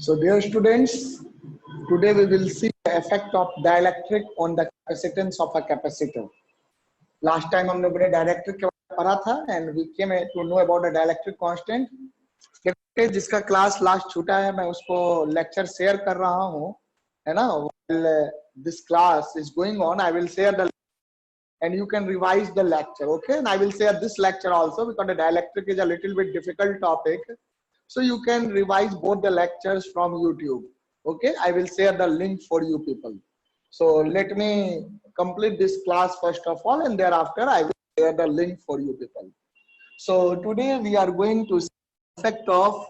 So dear students, today we will see the effect of dielectric on the capacitance of a capacitor. Last time हमने बड़े dielectric के बारे में पढ़ा था and we came to know about the dielectric constant. जिसका class last छूटा है मैं उसको लेक्चर शेयर कर रहा हूँ, है ना? While this class is going on, I will share the and you can revise the lecture, okay? And I will share this lecture also because the dielectric is a little bit difficult topic. So you can revise both the lectures from YouTube. Okay, I will share the link for you people. So let me complete this class first of all, and thereafter I will share the link for you people. So today we are going to see the effect of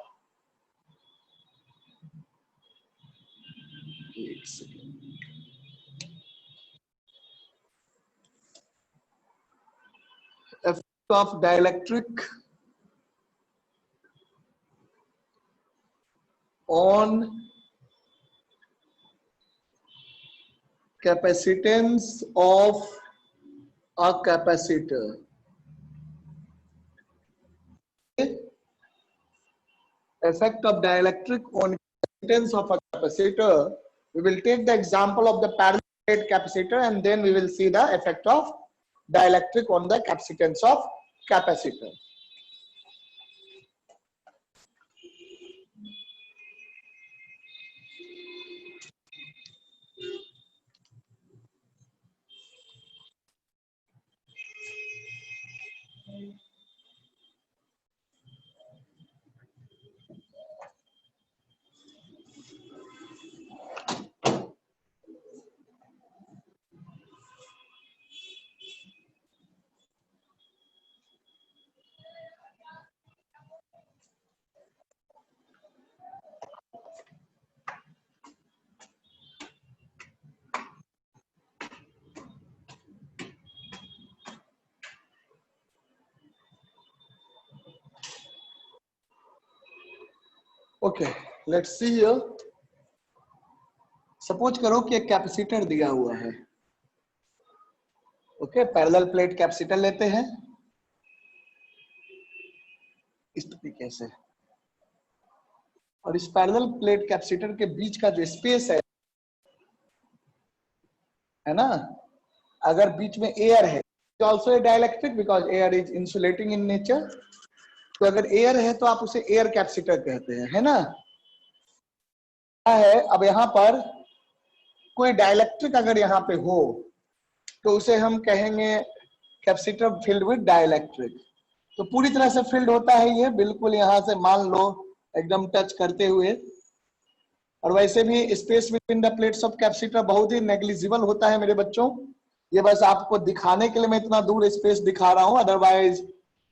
dielectric on capacitance of a capacitor. Effect of dielectric on capacitance of a capacitor. We will take the example of the parallel plate capacitor and then we will see the effect of dielectric on the capacitance of capacitor. Okay, let's see here. Suppose करो कि एक capacitor दिया हुआ है. Okay, parallel plate capacitor लेते हैं इस तरीके से, और इस पैरेलल प्लेट कैपेसिटर के बीच का जो स्पेस है ना, अगर बीच में एयर है, also a dielectric because air is insulating in nature. तो अगर एयर है तो आप उसे एयर कैपेसिटर कहते हैं, है ना? है अब यहाँ पर कोई डाइलेक्ट्रिक अगर यहाँ पे हो तो उसे हम कहेंगे कैपेसिटर फिल्ड विद डाइलेक्ट्रिक. तो पूरी तरह से फिल्ड होता है ये, बिल्कुल यहाँ से मान लो एकदम टच करते हुए. और वैसे भी space between the plates of capacitor बहुत ही नेग्लिजिबल होता है मेरे बच्चों. ये बस आपको दिखाने के लिए मैं इतना दूर स्पेस दिखा रहा हूँ, otherwise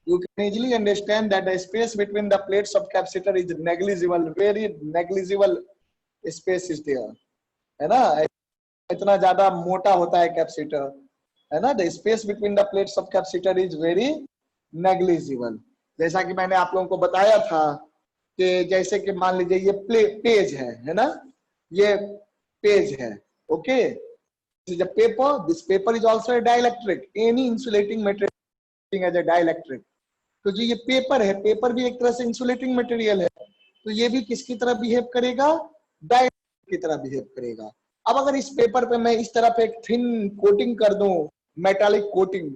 you can easily understand that the space between the plates of capacitor is negligible, very negligible space is there, है ना? इतना ज्यादा मोटा होता है कैपेसिटर, है ना? The space between the plates of capacitor is very negligible. जैसा कि मैंने आप लोगों को बताया था कि जैसे कि मान लीजिए ये पेज है ना? ये पेज है, okay? This is a paper. This paper is also a dielectric. Any insulating material as a dielectric. तो जो ये पेपर है, पेपर भी एक तरह से इंसुलेटिंग मटेरियल है, तो ये भी किसकी तरह बिहेव करेगा? डाइलेक्ट्रिक की तरह बिहेव करेगा. अब अगर इस पेपर पे मैं इस तरफ एक थिन कोटिंग कर दूं, मेटालिक कोटिंग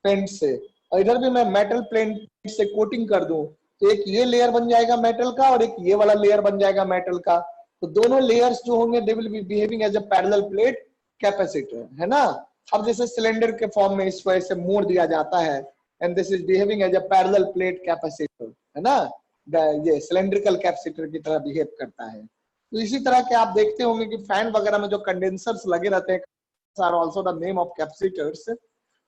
पेंट से, और इधर भी मैं मेटल पेंट से कोटिंग कर दूं, तो एक ये लेयर बन जाएगा मेटल का और एक ये वाला लेयर बन जाएगा मेटल का. तो दोनों लेयर्स जो होंगे they will be behaving as a parallel plate capacitor, है ना? अब जैसे सिलेंडर के फॉर्म में इस वजह से मोड़ दिया जाता है, and this is behaving as a parallel plate capacitor, है ना? ये cylindrical capacitor की तरह बिहेव करता है. तो इसी तरह के आप देखते होंगे कि फैन वगैरह में जो कंडेंसर्स लगे रहते हैं, are also the name of capacitors.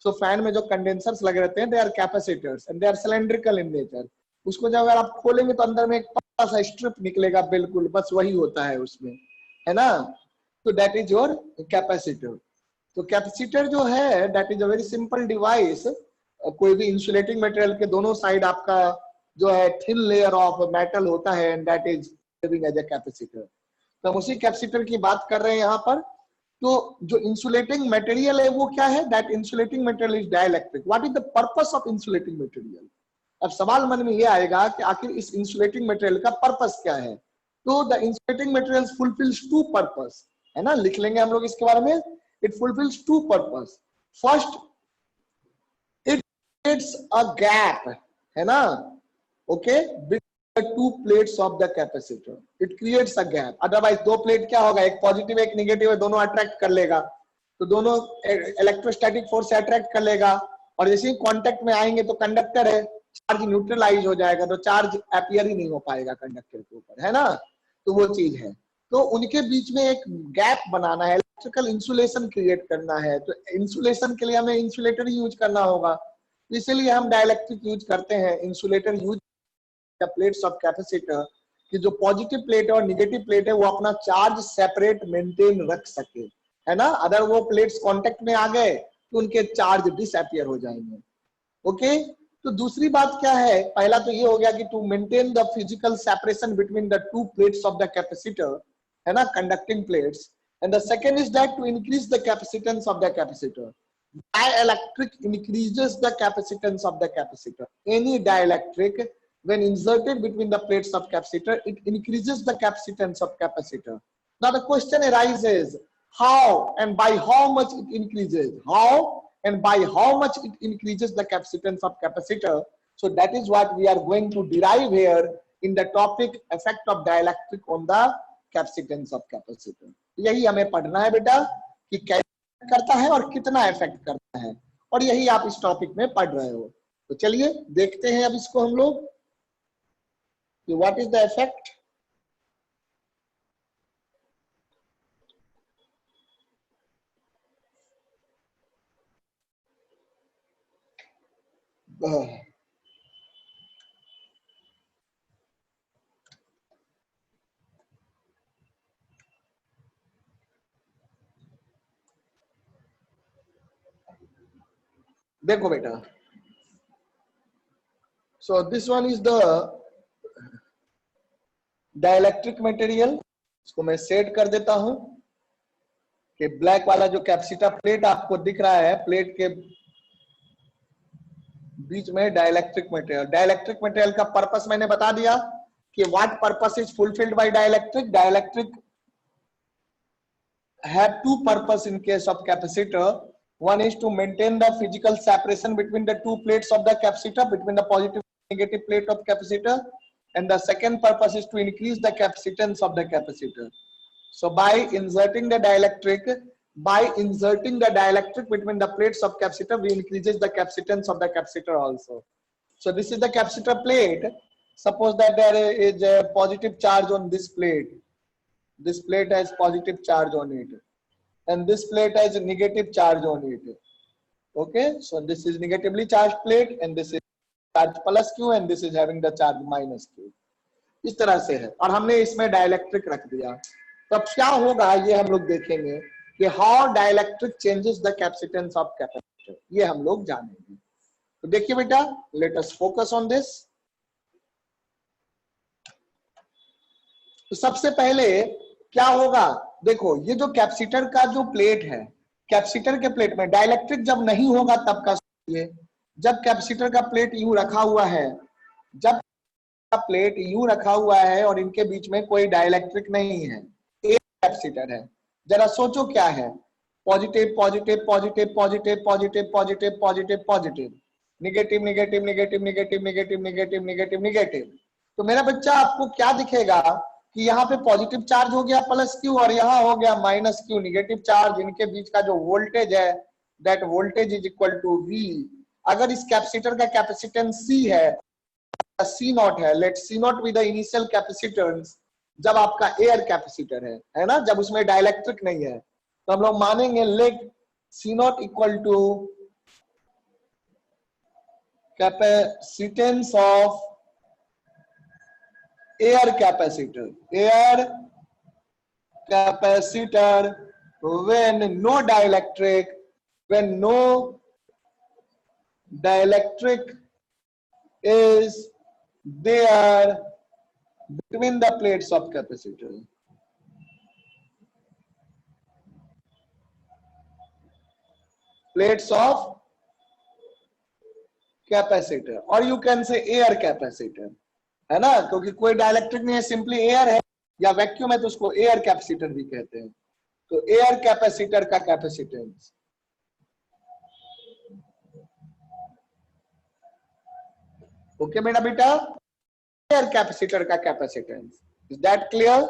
So fan में जो कंडेंसर्स लगे रहते हैं, they are capacitors and they are cylindrical in nature. उसको जब अगर आप खोलेंगे तो अंदर में एक पतला सा स्ट्रिप निकलेगा, बिल्कुल बस वही होता है उसमें, है ना? तो that is your capacitor. तो कैपेसिटर जो है that is a very simple device. कोई भी इंसुलेटिंग मटेरियल के दोनों साइड आपका जो है थिन लेयर ऑफ मेटल होता है, and that is serving as a capacitor. तो हम उसी कैपेसिटर की बात कर रहे हैं यहाँ पर. तो जो इंसुलेटिंग मटेरियल है वो क्या है? That insulating material is dielectric. What is the purpose of insulating material? अब सवाल मन में ये आएगा कि आखिर इस इंसुलेटिंग मटेरियल का पर्पस क्या है? तो the insulating material fulfils two purpose, है ना, लिख लेंगे हम लोग इसके बारे में। It fulfils two purpose. First, it creates a gap, है ना, okay, two plates of the capacitor, it creates a gap. Otherwise दो प्लेट क्या होगा, एक पॉजिटिव एक निगेटिव है, दोनों अट्रैक्ट कर लेगा, तो दोनों इलेक्ट्रोस्टैटिक फोर्स से अट्रैक्ट कर लेगा, और जैसे ही कांटेक्ट में आएंगे तो कंडक्टर है, चार्ज न्यूट्रलाइज हो जाएगा, तो चार्ज अपीयर ही नहीं हो पाएगा कंडक्टर के ऊपर, है ना, तो वो चीज है। तो उनके बीच में एक गैप बनाना है, इलेक्ट्रिकल इंसुलेशन क्रिएट करना है, तो इंसुलेशन के लिए हमें इंसुलेटर यूज करना होगा, इसलिए हम डाइलेक्ट्रिक यूज करते हैं, insulator use plates of capacitor, कि जो पॉजिटिव प्लेट है और निगेटिव प्लेट है वो अपना चार्ज सेपरेट मेंटेन रख सके, है ना, अगर वो प्लेट्स कांटेक्ट में आ गए तो उनके चार्ज डिसअपियर हो जाएंगे। ओके, तो दूसरी बात क्या है, पहला तो ये हो गया कि to maintain the physical separation between the two plates of the capacitor, है ना, conducting plates, and the second is that to increase the capacitance of the capacitor. Dielectric increases the capacitance of the capacitor. Any dielectric, when inserted between the plates of capacitor, it increases the capacitance of capacitor. Now the question arises, how and by how much it increases? How and by how much it increases the capacitance of capacitor? So that is what we are going to derive here in the topic effect of dielectric on the capacitance of capacitor. यही हमें पढ़ना है बेटा कि कैसे करता है और कितना इफेक्ट करता है, और यही आप इस टॉपिक में पढ़ रहे हो। तो चलिए देखते हैं अब इसको हम लोग कि व्हाट इज द इफेक्ट। देखो बेटा, so this one is the dielectric material, इसको मैं सेट कर देता हूं कि ब्लैक वाला जो कैपेसिटर प्लेट आपको दिख रहा है, प्लेट के बीच में डाइलेक्ट्रिक मटेरियल। डाइलेक्ट्रिक मटेरियल का पर्पस मैंने बता दिया कि what purpose is fulfilled by dielectric. Dielectric have two purpose in case of capacitor. One is to maintain the physical separation between the two plates of the capacitor, between the positive and negative plate of capacitor, and the second purpose is to increase the capacitance of the capacitor. So by inserting the dielectric between the plates of capacitor, we increases the capacitance of the capacitor also. So this is the capacitor plate. Suppose that there is a positive charge on this plate. This plate has positive charge on it, and this plate has a negative charge on it. Okay, so this is negatively charged plate, and this is charge plus q, and this is having the charge minus q. इस तरह से है, और हमने इसमें dielectric रख दिया। तो अब क्या होगा ये हम लोग देखेंगे कि how dielectric changes the capacitance of capacitor, ये हम लोग जानेंगे। तो देखिए बेटा, let us focus on this. तो सबसे पहले क्या होगा, देखो ये जो कैपेसिटर का जो प्लेट है, कैपेसिटर के प्लेट में डाइलेक्ट्रिक जब नहीं होगा तब का सोचिए, जब कैपेसिटर का प्लेट यूं रखा हुआ है, जब प्लेट यूं रखा हुआ है और इनके बीच में कोई डाइलेक्ट्रिक नहीं है, एक कैपेसिटर है, जरा सोचो क्या है, positive positive positive positive positive positive positive positive, negative negative negative negative negative negative negative negative. तो मेरा बच्चा आपको क्या दिखेगा कि यहाँ पे पॉजिटिव चार्ज हो गया प्लस क्यू, और यहाँ हो गया माइनस क्यू निगेटिव चार्ज। इनके बीच का जो वोल्टेज है, that voltage is equal to V. अगर इस कैपेसिटर का कैपेसिटेंस सी है, सी नॉट है, let C not be the initial capacitance जब आपका एयर कैपेसिटर है ना, जब उसमें डाइलेक्ट्रिक नहीं है, तो हम लोग मानेंगे let C not equal to capacitance of air capacitor when no dielectric is there between the plates of capacitor. Plates of capacitor, or you can say air capacitor, है ना, क्योंकि कोई डाइलेक्ट्रिक नहीं है, सिंपली एयर है, या vacuum है तो उसको एयर कैपेसिटर भी कहते हैं। तो एयर कैपेसिटर का कैपेसिटेंस, ओके मेरा बेटा, एयर कैपेसिटर का कैपेसिटेंस, इज दैट क्लियर?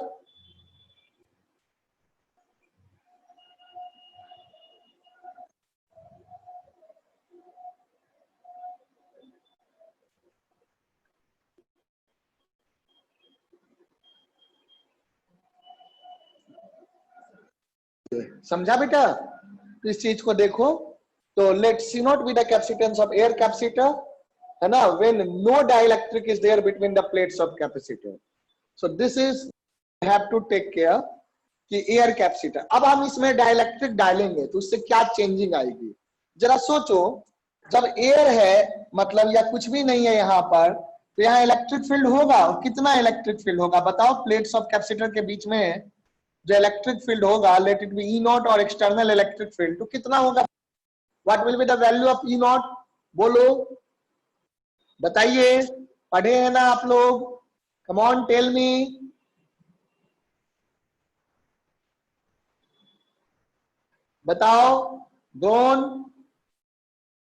समझा बेटा? तो इस चीज को देखो, तो let C not be the capacitance of air capacitor, है ना, when no dielectric is there between the plates of capacitor. So this is have to take care कि एयर कैपेसिटर। अब हम इसमें डाइलेक्ट्रिक डालेंगे तो उससे क्या चेंजिंग आएगी, जरा सोचो। जब एयर है मतलब या कुछ भी नहीं है यहाँ पर, तो यहाँ इलेक्ट्रिक फील्ड होगा, और कितना इलेक्ट्रिक फील्ड होगा बताओ? प्लेट्स ऑफ कैपेसिटर के बीच में जो इलेक्ट्रिक फील्ड होगा, let it be E not और एक्सटर्नल इलेक्ट्रिक फील्ड, तो कितना होगा? What will be the value of E not? बोलो, बताइए, पढ़े हैं ना आप लोग? कम ऑन टेल मी, बताओ। Don't,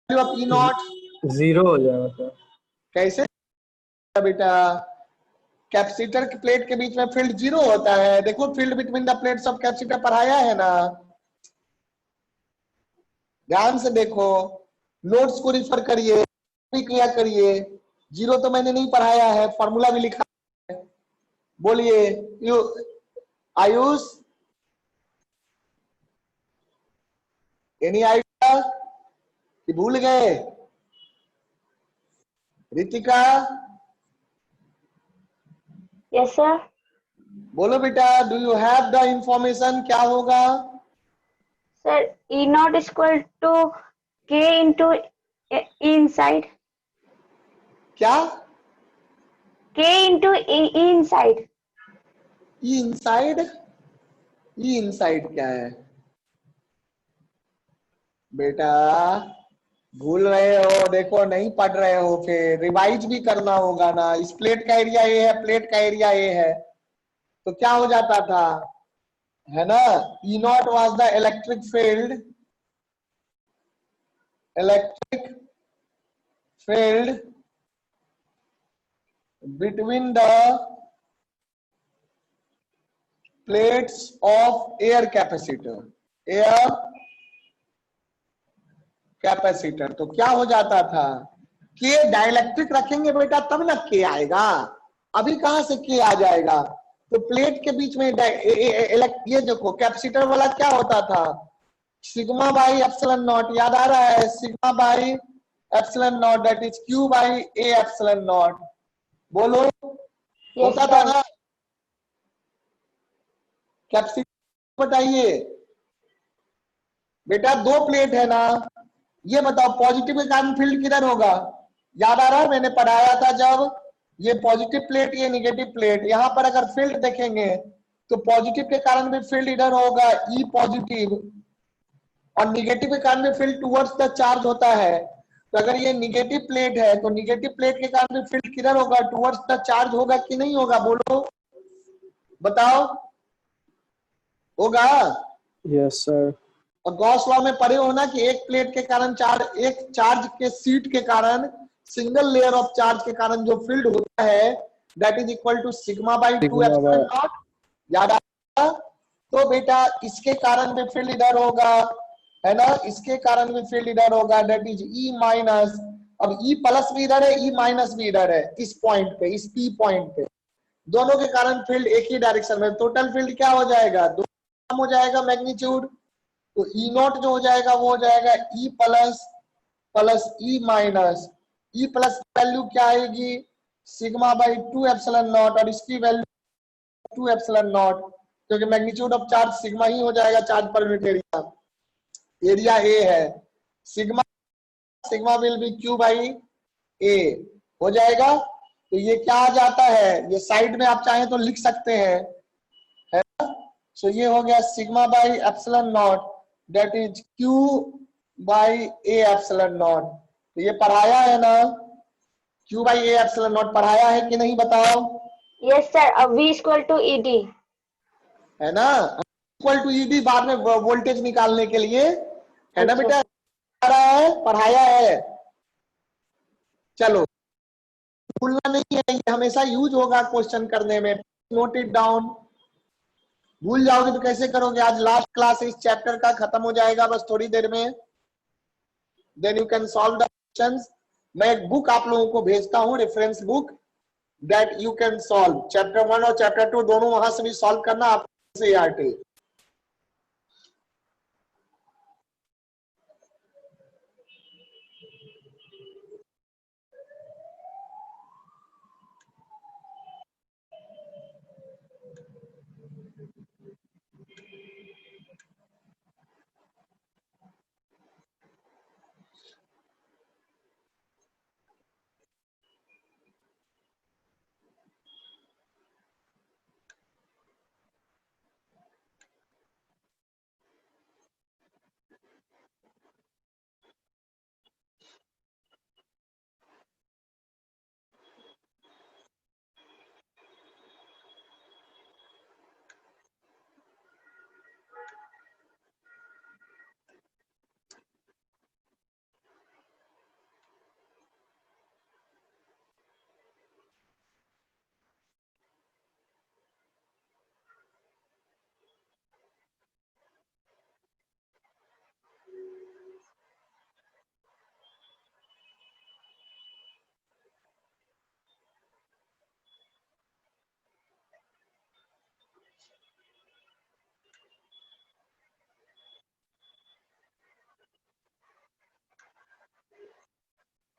value of E not 0 हो जाएगा। कैसे बेटा? कैपेसिटर की प्लेट के बीच में फील्ड 0 होता है। देखो field between the plates of capacitor पढ़ाया है ना, ध्यान से देखो, नोट्स को रिफर करिए, भी किया करिए। 0 तो मैंने नहीं पढ़ाया है, फॉर्मूला भी लिखा है। बोलिए आयुष, एनी आइडिया कि भूल गए? Ritika, yes sir. बोलो बेटा, do you have the information? क्या होगा sir? E not equal to K into E inside. क्या? K into E inside. E inside? E inside क्या है बेटा? भूल रहे हो, देखो नहीं पढ़ रहे हो, फिर रिवाइज भी करना होगा ना। इस प्लेट का एरिया ए है, प्लेट का एरिया ए है, तो क्या हो जाता था, है ना? E not was the electric field, electric field between the plates of air capacitor, air capacitor. तो क्या हो जाता था, के डाइलेक्ट्रिक रखेंगे बेटा तब ना के आएगा, अभी कहां से के आ जाएगा? तो प्लेट के बीच में ये देखो कैपेसिटर वाला क्या होता था, सिग्मा बाई एप्सिलॉन नॉट, याद आ रहा है? Sigma by epsilon not, that is Q by A epsilon not. बोलो, होता था ना कैपेसिटर? बताइए बेटा, दो प्लेट है ना, ये बताओ पॉजिटिव के कारण फील्ड किधर होगा? याद आ रहा है, मैंने पढ़ाया था जब, ये पॉजिटिव प्लेट, ये निगेटिव प्लेट। यहां पर अगर फील्ड देखेंगे तो पॉजिटिव के कारण भी फील्ड इधर होगा, ई पॉजिटिव, और निगेटिव के कारण भी फील्ड टुवर्ड्स द चार्ज होता है। तो अगर ये निगेटिव प्लेट है तो निगेटिव प्लेट के कारण भी फील्ड किधर होगा? टुवर्ड्स द चार्ज होगा कि नहीं होगा? बोलो, बताओ, होगा? Yes sir. और गॉस लॉ में पढ़े हो ना कि एक प्लेट के कारण चार्ज, एक चार्ज के सीट के कारण, सिंगल लेयर ऑफ चार्ज के कारण जो फील्ड होता है, that is equal to sigma by 2 epsilon not. याद आया? तो बेटा इसके कारण भी फील्ड इधर होगा, है ना, इसके कारण भी फील्ड इधर होगा, दैट इज ई माइनस। अब ई प्लस भी इधर है, ई माइनस भी इधर है, इस पॉइंट पे, इस पी पॉइंट पे, दोनों के कारण फील्ड एक ही डायरेक्शन में। टोटल फील्ड क्या हो जाएगा? दो हो जाएगा मैग्नीट्यूड। तो ई नॉट जो हो जाएगा वो हो जाएगा E plus plus E minus. E plus value क्या आएगी? सिग्मा बाई 2 एप्सिलॉन नॉट, और इसकी वैल्यू 2 एप्सिलॉन नॉट, क्योंकि मैग्नीट्यूड ऑफ चार्ज सिग्मा ही हो जाएगा, charge per unit area, area A है। Sigma, sigma will be Q by A हो जाएगा। तो ये क्या आ जाता है, ये साइड में आप चाहें तो लिख सकते हैं, है ना? सो ये हो गया sigma by epsilon not, that is Q by A epsilon not. तो ये पढ़ाया है ना, Q by A epsilon not पढ़ाया है कि नहीं बताओ? Yes, sir. V equal to ED. है ना, इक्वल टू ईडी बाद में वोल्टेज निकालने के लिए, है ना अच्छा। बेटा, रहा है, पढ़ाया है। चलो, भूलना नहीं है, ये हमेशा यूज होगा क्वेश्चन करने में, नोट इट डाउन। भूल जाओगे तो कैसे करोगे, आज लास्ट क्लास इस चैप्टर का खत्म हो जाएगा बस थोड़ी देर में, then you can solve the questions. मैं एक बुक आप लोगों को भेजता हूं, reference book, that you can solve chapter 1 और चैप्टर 2 दोनों, वहां से भी सॉल्व करना आप से।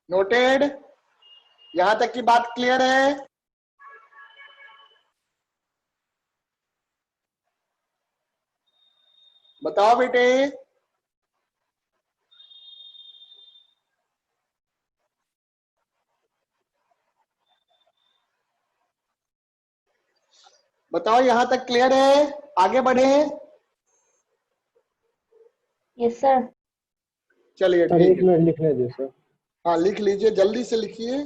नोटेड, यहां तक की बात क्लियर है? बताओ बेटे। बताओ यहां तक क्लियर है, आगे बढ़े? Yes, sir. चलिए सर ठीक एक है, मिनट लिखने दे सर। हाँ लिख लीजिए, जल्दी से लिखिए।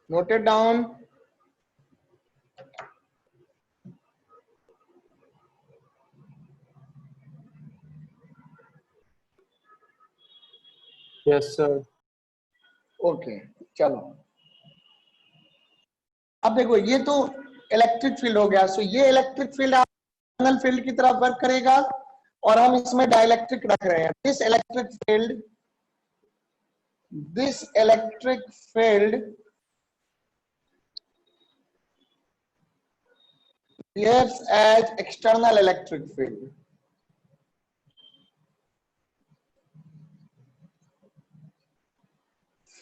Noted down. Yes sir. Okay, चलो अब देखो, ये तो इलेक्ट्रिक फील्ड हो गया। सो ये इलेक्ट्रिक फील्ड एक्सटर्नल फील्ड की तरफ वर्क करेगा, और हम इसमें डाइलेक्ट्रिक रख रहे हैं। This electric field behaves as external electric field.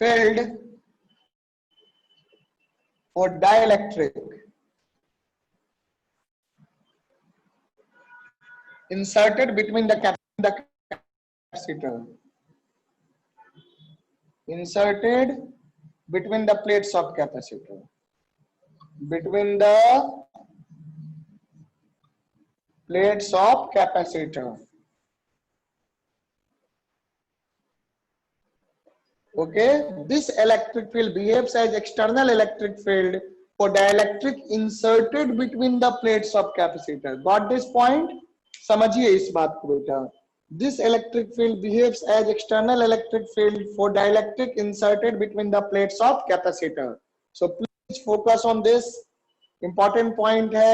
Field for dielectric inserted between the capacitor, inserted between the plates of capacitor, between the plates of capacitor. Okay, this electric field behaves as external electric field for dielectric inserted between the plates of capacitor. Got this point? समझिए इस बात को बेटा। This electric field behaves as external electric field for dielectric inserted between the plates of capacitor. So please focus on this important point है।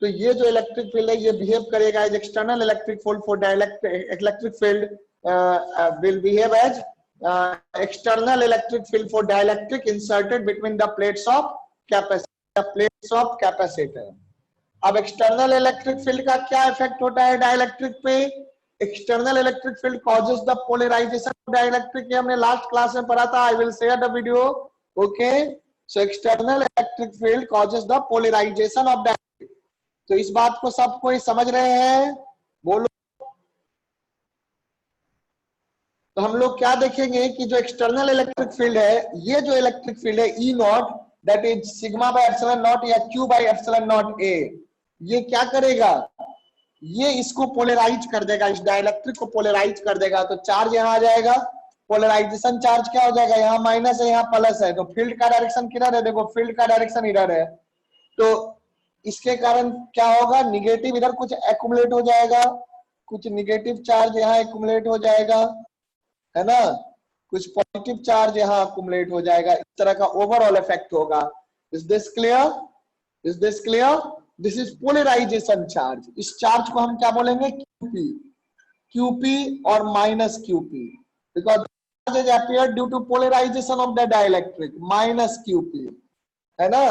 तो ये जो electric field है ये बिहेव करेगा as external electric field for dielectric electric field will behave as external electric field for dielectric inserted between the plates of capacitor. अब external electric field का क्या इफेक्ट होता है डाइलेक्ट्रिक पे? External electric field causes the polarization of dielectric, ये हमने last class में पढ़ा था. I will share the video. Okay, so external electric field causes the polarization of dielectric. तो इस बात को सब कोई समझ रहे हैं? बोलो. तो हम लोग क्या देखेंगे कि जो एक्सटर्नल इलेक्ट्रिक फील्ड है, ये जो इलेक्ट्रिक फील्ड है E nought, that is sigma by epsilon nought या Q by epsilon not A, ये क्या करेगा? ये इसको पोलराइज कर देगा, इस डाइलेक्ट्रिक को पोलराइज कर देगा. तो चार्ज यहाँ आ जाएगा, पोलराइजेशन चार्ज क्या हो जाएगा? यहाँ माइनस है, यहाँ प्लस है. तो फील्ड का डायरेक्शन किधर है? देखो फील्ड का डायरेक्शन इधर है. तो इसके कारण क्या होगा? निगेटिव इधर कुछ एक्युमुलेट हो जाएगा, कुछ निगेटिव चार्ज यहाँ एक्युमुलेट हो जाएगा, है ना, कुछ पॉजिटिव चार्ज यहाँ अकुमुलेट हो जाएगा. इस तरह का ओवरऑल इफेक्ट होगा. Is this clear? Is this clear? This is polarization charge. इस चार्ज को हम क्या बोलेंगे? क्यूपी. क्यूपी और minus QP, because charge is appeared due to polarization of the dielectric, minus QP, है ना.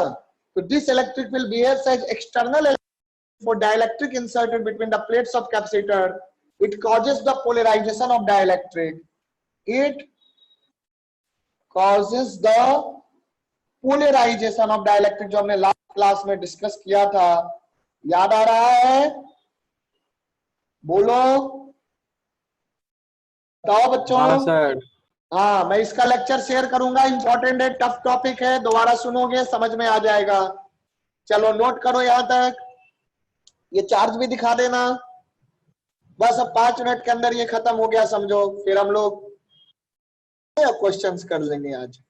तो this electric will behave as external for dielectric inserted between the plates of capacitor. It causes the polarization of dielectric. It causes the polarization of dielectric, जो हमने last class में discuss किया था. याद आ रहा है? बोलो, बताओ बच्चों. हाँ सर. हाँ, मैं इसका लेक्चर शेयर करूंगा. इंपॉर्टेंट है, टफ टॉपिक है, दोबारा सुनोगे समझ में आ जाएगा. चलो नोट करो यहां तक. ये चार्ज भी दिखा देना. बस अब 5 मिनट के अंदर ये खत्म हो गया समझो. फिर हम लोग क्वेश्चंस कर लेंगे आज.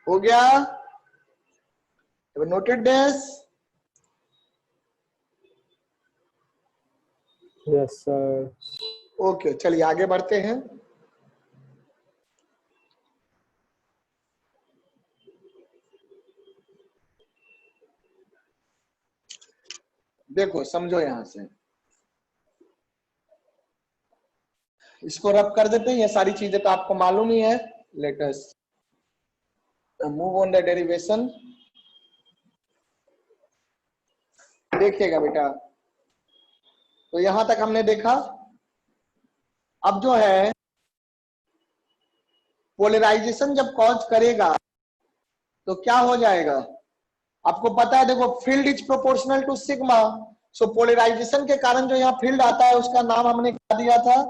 हो गया? Noted this? Yes sir. Okay, चलिए आगे बढ़ते हैं. देखो समझो, यहां से इसको रब कर देते हैं. ये सारी चीजें तो आपको मालूम ही है. Let us move on the derivation. देखिएगा बेटा, तो यहां तक हमने देखा. अब जो है पोलराइजेशन जब कॉज करेगा तो क्या हो जाएगा? आपको पता है, देखो field is proportional to sigma. So polarization के कारण जो यहाँ फील्ड आता है उसका नाम हमने क्या दिया था?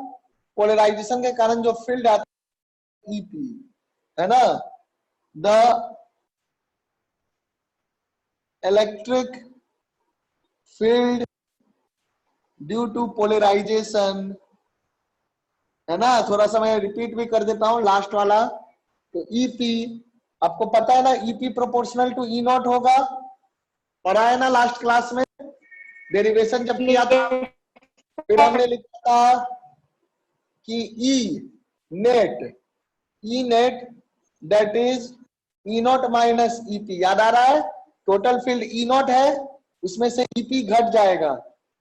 पोलराइजेशन के कारण जो फील्ड आता है ईपी, है ना. The electric field due to polarization, है ना. थोड़ा सा मैं रिपीट भी कर देता हूं लास्ट वाला. तो ईपी आपको पता है ना, EP proportional to E not होगा. पढ़ा है ना लास्ट क्लास में, डेरिवेशन जब किया था. फिर हमने लिखा था कि E net that is E not minus EP. याद आ रहा है? टोटल फील्ड ई नॉट है, उसमें से ईपी घट जाएगा,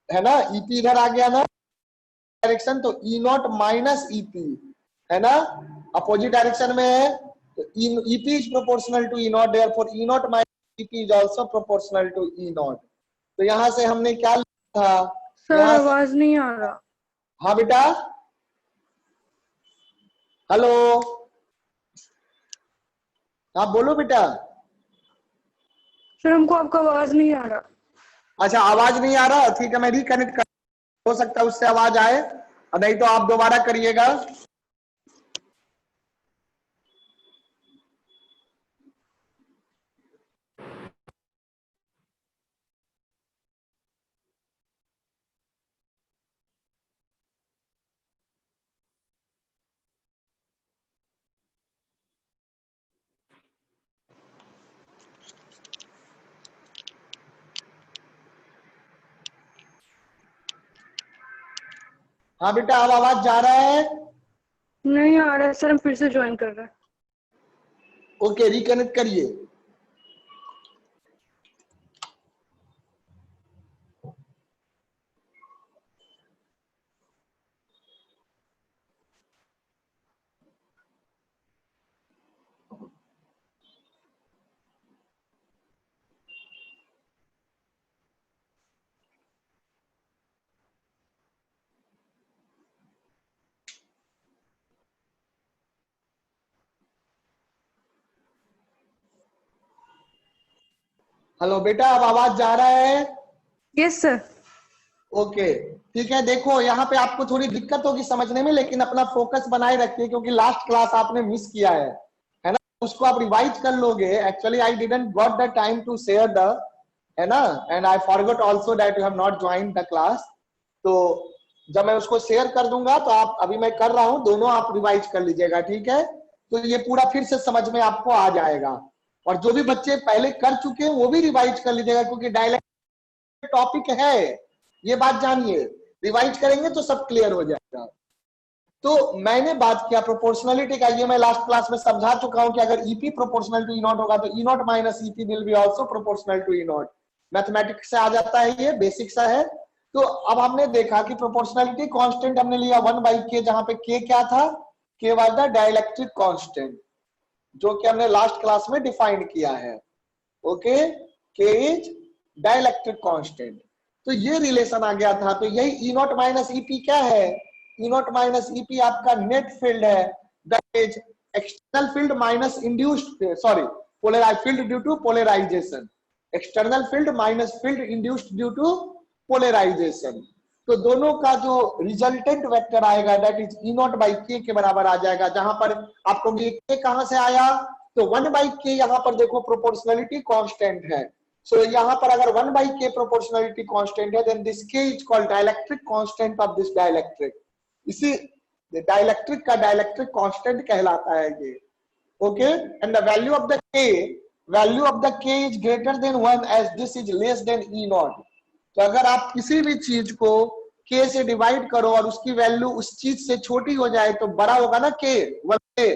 है ना. ईपी इधर आ गया ना डायरेक्शन, तो ई नॉट माइनस ईपी, है ना, अपोजिट डायरेक्शन में है. तो EP is proportional to E not, therefore E not minus EP is also proportional to E not. तो यहां से हमने क्या लिखा था? सर आवाज नहीं आ रहा. हाँ बेटा, हेलो. आप बोलो बेटा। सर हमको आपका आवाज नहीं आ रहा। अच्छा, आवाज नहीं आ रहा, ठीक है, मैं रिकनेक्ट कर, हो सकता है उससे आवाज आए, और नहीं तो आप दोबारा करिएगा। हाँ बेटा, अब आवाज जा रहा है? नहीं आ रहा है सर, हम फिर से ज्वाइन कर रहे हैं। ओके, रिकनेक्ट करिए। हेलो बेटा, अब आवाज जा रहा है? Yes sir. ओके, ठीक है। देखो, यहाँ पे आपको थोड़ी दिक्कत होगी समझने में, लेकिन अपना फोकस बनाए रखिए, क्योंकि लास्ट क्लास आपने मिस किया है ना? उसको आप रिवाइज कर लोगे। Actually I didn't got the time to share the, है ना, and I forgot also that you have not joined the class. तो जब मैं उसको शेयर कर दूंगा, तो आप, अभी मैं कर रहा हूं, दोनों आप रिवाइज कर लीजिएगा, ठीक है? तो ये पूरा फिर से समझ में आपको आ जाएगा। और जो भी बच्चे पहले कर चुके हैं वो भी रिवाइज कर लीजिएगा, क्योंकि डायलेक्ट टॉपिक है, ये बात जानिए। रिवाइज करेंगे तो सब क्लियर हो जाएगा। तो मैंने बात किया प्रोपोर्शनलिटी का, ये मैं लास्ट क्लास में समझा चुका हूं कि अगर EP proportional to E not होगा तो E not minus EP will be also proportional to E nought. Mathematics से आ जाता है, ये बेसिक सा है। तो अब हमने देखा कि प्रोपोर्शनलिटी कांस्टेंट हमने लिया 1/k, जहां पे k क्या था? k was the dielectric constant, जो कि हमने लास्ट क्लास में डिफाइन किया है। Okay, k is dielectric constant. तो ये रिलेशन आ गया था। तो यही ई नॉट माइनस ईपी क्या है? ई नॉट माइनस ईपी आपका नेट फील्ड है, that is external field minus induced, sorry, polarize field due to polarization. External field minus field induced due to polarization. तो दोनों का जो रिजल्टेंट वेक्टर आएगा, that is E not by K के बराबर आ जाएगा। जहां पर आपको ये के कहां से आया? तो 1/k, यहां पर देखो प्रोपोर्शनलिटी कांस्टेंट है। सो यहाँ पर अगर 1/k प्रोपोर्शनलिटी कांस्टेंट है, then this k is called dielectric constant of this dielectric. इसी डाइलेक्ट्रिक का डाइलेक्ट्रिक कांस्टेंट कहलाता है ये। Okay, and the value of the k is greater than 1 as this is less than E not. तो अगर आप किसी भी चीज को k से डिवाइड करो और उसकी वैल्यू उस चीज से छोटी हो जाए तो बड़ा होगा ना k, 1k।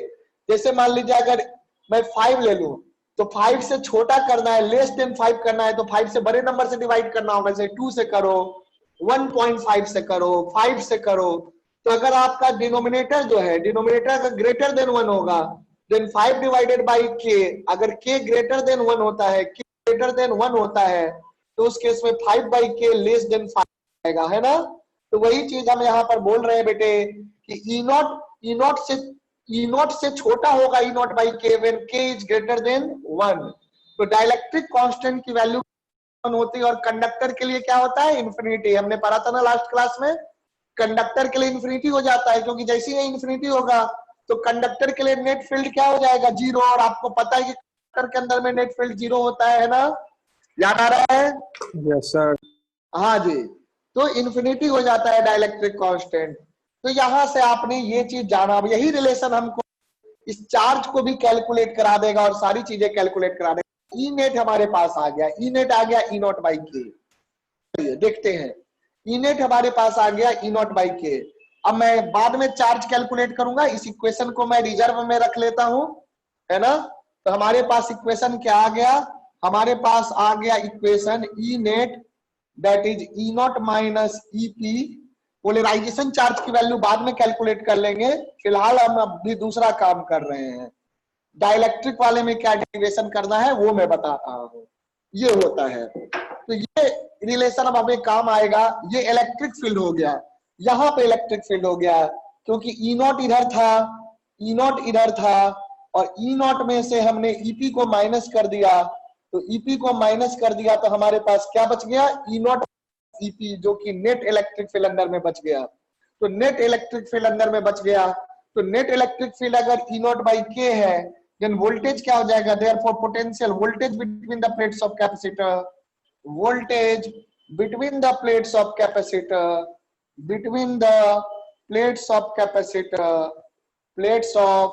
जैसे मान लीजिए अगर मैं 5 ले लूं, तो 5 से छोटा करना है, लेस देन 5 करना है, तो 5 से बड़े नंबर से डिवाइड करना होगा, जैसे 2 से करो, 1.5 से करो, 5 से करो। तो अगर आपका डिनोमिनेटर जो है, डिनोमिनेटर अगर ग्रेटर देन 1 होगा, देन 5 डिवाइडेड बाई k, अगर k ग्रेटर देन 1 होता है, k ग्रेटर देन 1 होता है, तो उस केस में 5/k लेस देन 5 आएगा, है ना? तो वही चीज हम यहाँ पर बोल रहे हैं बेटे कि ई नॉट से छोटा होगा ई नॉट बाई के when k is greater than 1। तो डाइलेक्ट्रिक कांस्टेंट की वैल्यू 1 होती है, और कंडक्टर के लिए क्या होता है? इंफिनिटी। हमने पढ़ा था ना लास्ट क्लास में, कंडक्टर के लिए इंफिनिटी हो जाता है, क्योंकि जैसे ही इंफिनिटी होगा तो कंडक्टर के लिए नेट फील्ड क्या हो जाएगा? 0। और आपको पता है कि कंडक्टर के अंदर में नेट फील्ड 0 होता है ना? याद आ रहा है? Yes sir. हाँ जी। तो इंफिनिटी हो जाता है डाइलेक्ट्रिक कांस्टेंट। तो यहां से आपने ये चीज जाना। अब यही रिलेशन हमको इस चार्ज को भी कैलकुलेट करा देगा और सारी चीजें कैलकुलेट करा देगा। ई नेट हमारे पास आ गया, ई नेट आ गया ई नॉट बाई के। देखते हैं, ई नेट हमारे पास आ गया ई नॉट बाई के। अब मैं बाद में चार्ज कैलकुलेट करूंगा, इस इक्वेशन को मैं रिजर्व में रख लेता हूं, है ना? तो हमारे पास इक्वेशन क्या आ गया? हमारे पास आ गया equation E net, that is E not minus EP. Polarization charge की वैल्यू बाद में कैलकुलेट कर लेंगे, फिलहाल हम अभी दूसरा काम कर रहे हैं। डाइलेक्ट्रिक वाले में क्या डेरिवेशन करना है वो मैं बता रहा हूं। ये होता है, तो ये रिलेशन अब हमें काम आएगा। ये इलेक्ट्रिक फील्ड हो गया, यहाँ पे इलेक्ट्रिक फील्ड हो गया, क्योंकि ई नॉट इधर था, ई नॉट इधर था, और ई नॉट में से हमने ईपी को माइनस कर दिया, तो ईपी को माइनस कर दिया तो हमारे पास क्या बच गया, ई नॉट ईपी, जो कि नेट इलेक्ट्रिक फील्ड अंदर में बच गया। तो नेट इलेक्ट्रिक फील्ड अंदर में बच गया, तो नेट इलेक्ट्रिक फील्ड अगर ई नॉट बाई के है, देन वोल्टेज क्या हो जाएगा, therefore potential voltage between the plates of capacitor, voltage between the plates of capacitor, between the plates of capacitor, plates of,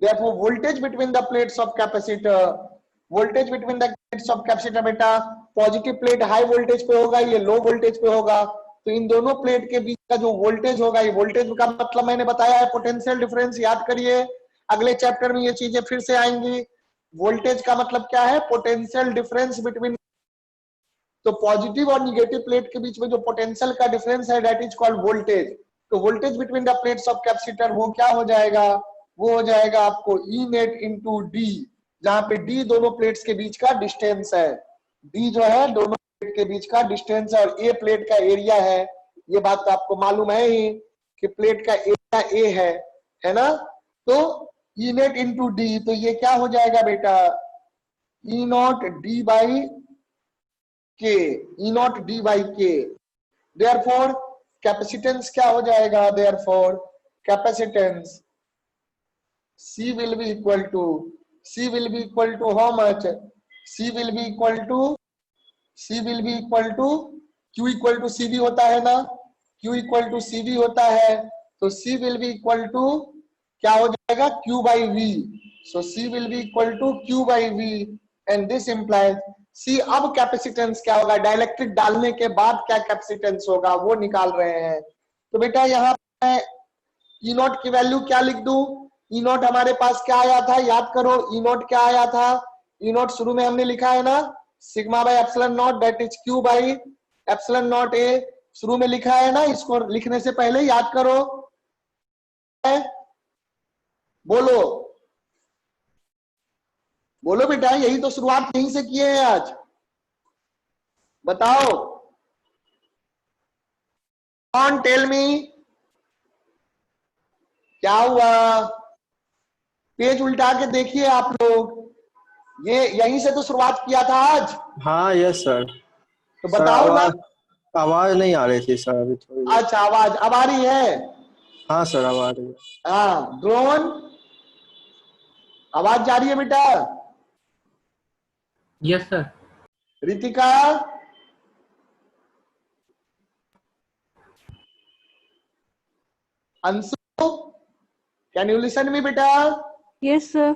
therefore voltage between the plates of capacitor, voltage between the plates of capacitor, बेटा positive plate high voltage पे होगा, ये low voltage पे होगा, तो इन दोनों plate के बीच का जो वोल्टेज होगा, ये वोल्टेज का मतलब मैंने बताया है पोटेंशियल डिफरेंस, याद करिए, अगले चैप्टर में ये चीजें फिर से आएंगी। वोल्टेज का मतलब क्या है, पोटेंशियल डिफरेंस बिटवीन, तो पॉजिटिव और निगेटिव प्लेट के बीच में जो पोटेंशियल का डिफरेंस है, दैट इज कॉल्ड वोल्टेज। तो voltage between the plates of capacitor वो क्या हो जाएगा, वो हो जाएगा आपको ई नेट इंटू डी, जहां पे डी दोनों प्लेट्स के बीच का डिस्टेंस है, डी जो है दोनों प्लेट के बीच का डिस्टेंस है, और ए प्लेट का एरिया है, ये बात तो आपको मालूम है ही कि प्लेट का एरिया ए है ना। तो ई नेट इंटू डी, तो ये क्या हो जाएगा बेटा, ई नॉट डी बाई के, ई नॉट डी बाई के, देयरफॉर कैपेसिटेंस क्या हो जाएगा, therefore capacitance C will be equal to how much, C will be equal to Q equal to CV होता है ना, Q equal to CV होता है, तो C will be equal to क्या हो जाएगा, Q by V, so C will be equal to Q by V, and this implies C। अब कैपेसिटेंस क्या होगा, डाइलेक्ट्रिक डालने के बाद क्या कैपेसिटेंस होगा वो निकाल रहे हैं। तो बेटा यहाँ पे ई नॉट की वैल्यू क्या लिख दूं, ई नॉट हमारे पास क्या आया था, याद करो, ई नॉट क्या आया था, ई नॉट शुरू में हमने लिखा है ना, sigma by epsilon not, that is Q by epsilon not a, शुरू में लिखा है ना, इसको लिखने से पहले याद करो, बोलो बोलो बेटा, यही तो शुरुआत यहीं से किए हैं आज, बताओ, कौन टेल मी, क्या हुआ, पेज उल्टा के देखिए आप लोग, ये यहीं से तो शुरुआत किया था आज। हाँ यस सर। तो बताओ ना, आवाज नहीं आ रही थी सर अभी थोड़ी। अच्छा आवाज अब आ रही है, हाँ सर अब आ रही है। हाँ ड्रोन आवाज जा रही है बेटा, yes sir. Ritika, Anshu, can you listen मी बेटा, यस सर।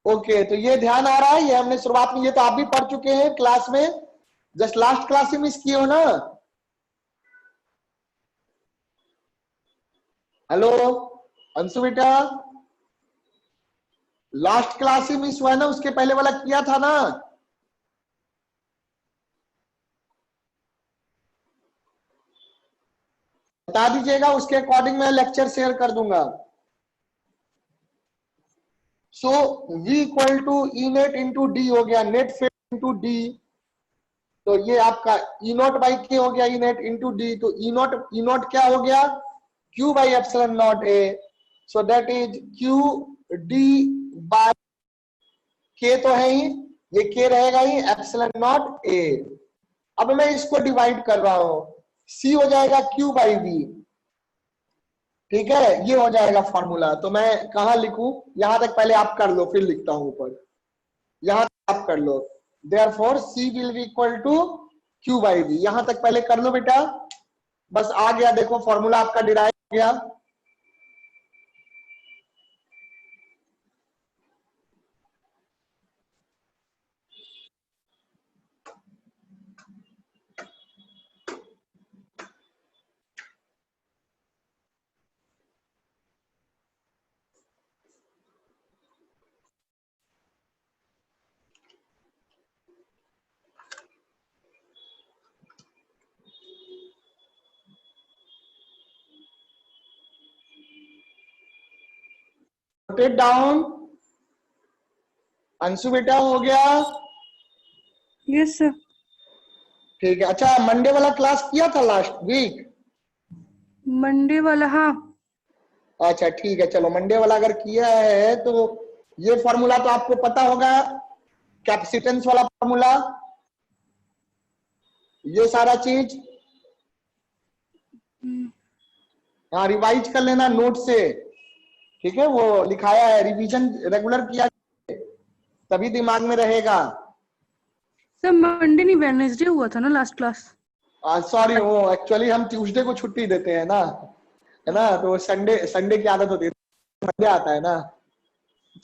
ओके, तो ये ध्यान आ रहा है, ये हमने शुरुआत में, ये तो आप भी पढ़ चुके हैं क्लास में, जस्ट लास्ट क्लास में मिस किए हो ना। हेलो अंशु बेटा, लास्ट क्लास ही मिस हुआ है ना, उसके पहले वाला किया था ना। बता दीजिएगा, उसके अकॉर्डिंग मैं लेक्चर शेयर कर दूंगा। So V equal to E net into D हो गया, नेट फील्ड इंटू डी, तो ये आपका ई नॉट बाई के हो गया, ई नेट इंटू डी, तो ई नॉट क्या हो गया, Q by epsilon not a, so that is Q D by के, तो है ही, ये के रहेगा ही, एप्सिलॉन नॉट ए। अब मैं इसको डिवाइड कर रहा हूं, C हो जाएगा Q बाई V, ठीक है, ये हो जाएगा फॉर्मूला। तो मैं कहां लिखूं, यहां तक पहले आप कर लो फिर लिखता हूं ऊपर, यहां तक आप कर लो, therefore C will be equal to Q by V, यहां तक पहले कर लो बेटा, बस आ गया, देखो फॉर्मूला आपका डिराइव हो गया। Note it down, अंशु बेटा हो गया, यस सर। ठीक है। अच्छा मंडे वाला क्लास किया था लास्ट वीक, मंडे वाला, हाँ। अच्छा ठीक है, चलो मंडे वाला अगर किया है तो ये फॉर्मूला तो आपको पता होगा, कैपेसिटेंस वाला फॉर्मूला, ये सारा चीज। हाँ रिवाइज कर लेना नोट से, ठीक है, वो लिखाया है, रिवीजन रेगुलर किया तभी दिमाग में रहेगा। सर मंडे नहीं वेडनेसडे हुआ था ना लास्ट क्लास? सॉरी, वो एक्चुअली हम ट्यूसडे को छुट्टी देते हैं ना, है ना, तो संडे संडे की आदत होती है, मंडे आता है ना,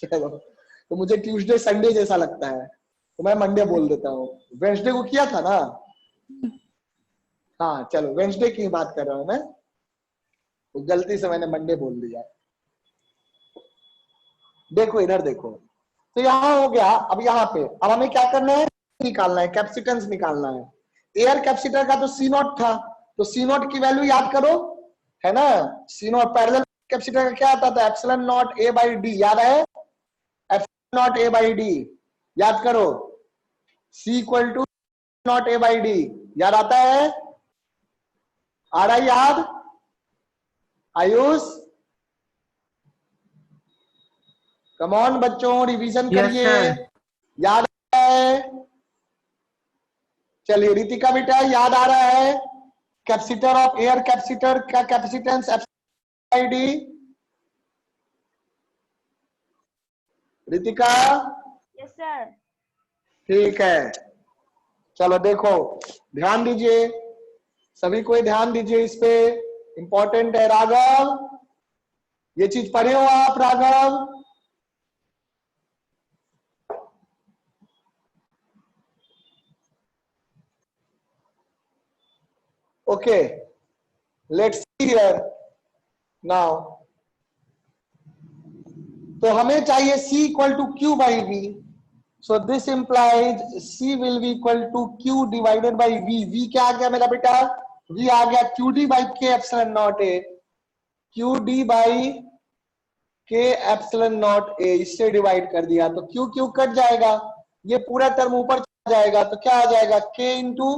चलो तो मुझे ट्यूसडे संडे जैसा लगता है तो मैं मंडे बोल देता हूँ। वेंसडे को किया था ना, हाँ चलो वेंसडे की बात कर रहा हूँ मैं, तो गलती से मैंने मंडे बोल दिया। देखो इधर देखो, तो यहाँ हो गया। अब यहाँ पे अब हमें क्या करना है, निकालना है, कैपेसिटेंस निकालना है। एयर कैपेसिटर का तो सी नॉट था, तो सी नॉट की वैल्यू याद करो, है ना, सी नॉट पैरेलल कैपेसिटर का क्या आता था, epsilon not A by D, याद है, epsilon not A by D, याद करो, C equal to nought A by D, याद आता है, आ रहा है याद आयुष? कम ऑन बच्चों रिवीजन करिए, याद आ रहा है? चलिए रितिका बेटा याद आ रहा है, कैपेसिटर ऑफ एयर कैपेसिटर का capacitance epsilon D, Ritika? Yes sir. ठीक है, चलो देखो ध्यान दीजिए, सभी कोई ध्यान दीजिए इस पे, इंपॉर्टेंट है। राघव ये चीज पढ़े हो आप? Raghav okay, let's see here now. तो हमें चाहिए C equal to Q by V, so this implies C will be equal to Q divided by V। V क्या आ गया मेरा बेटा? V आ गया QD by K epsilon naught A, QD by K epsilon naught A, इससे divide कर दिया तो Q Q कट जाएगा, ये पूरा टर्म ऊपर चला जाएगा, तो क्या आ जाएगा, K इंटू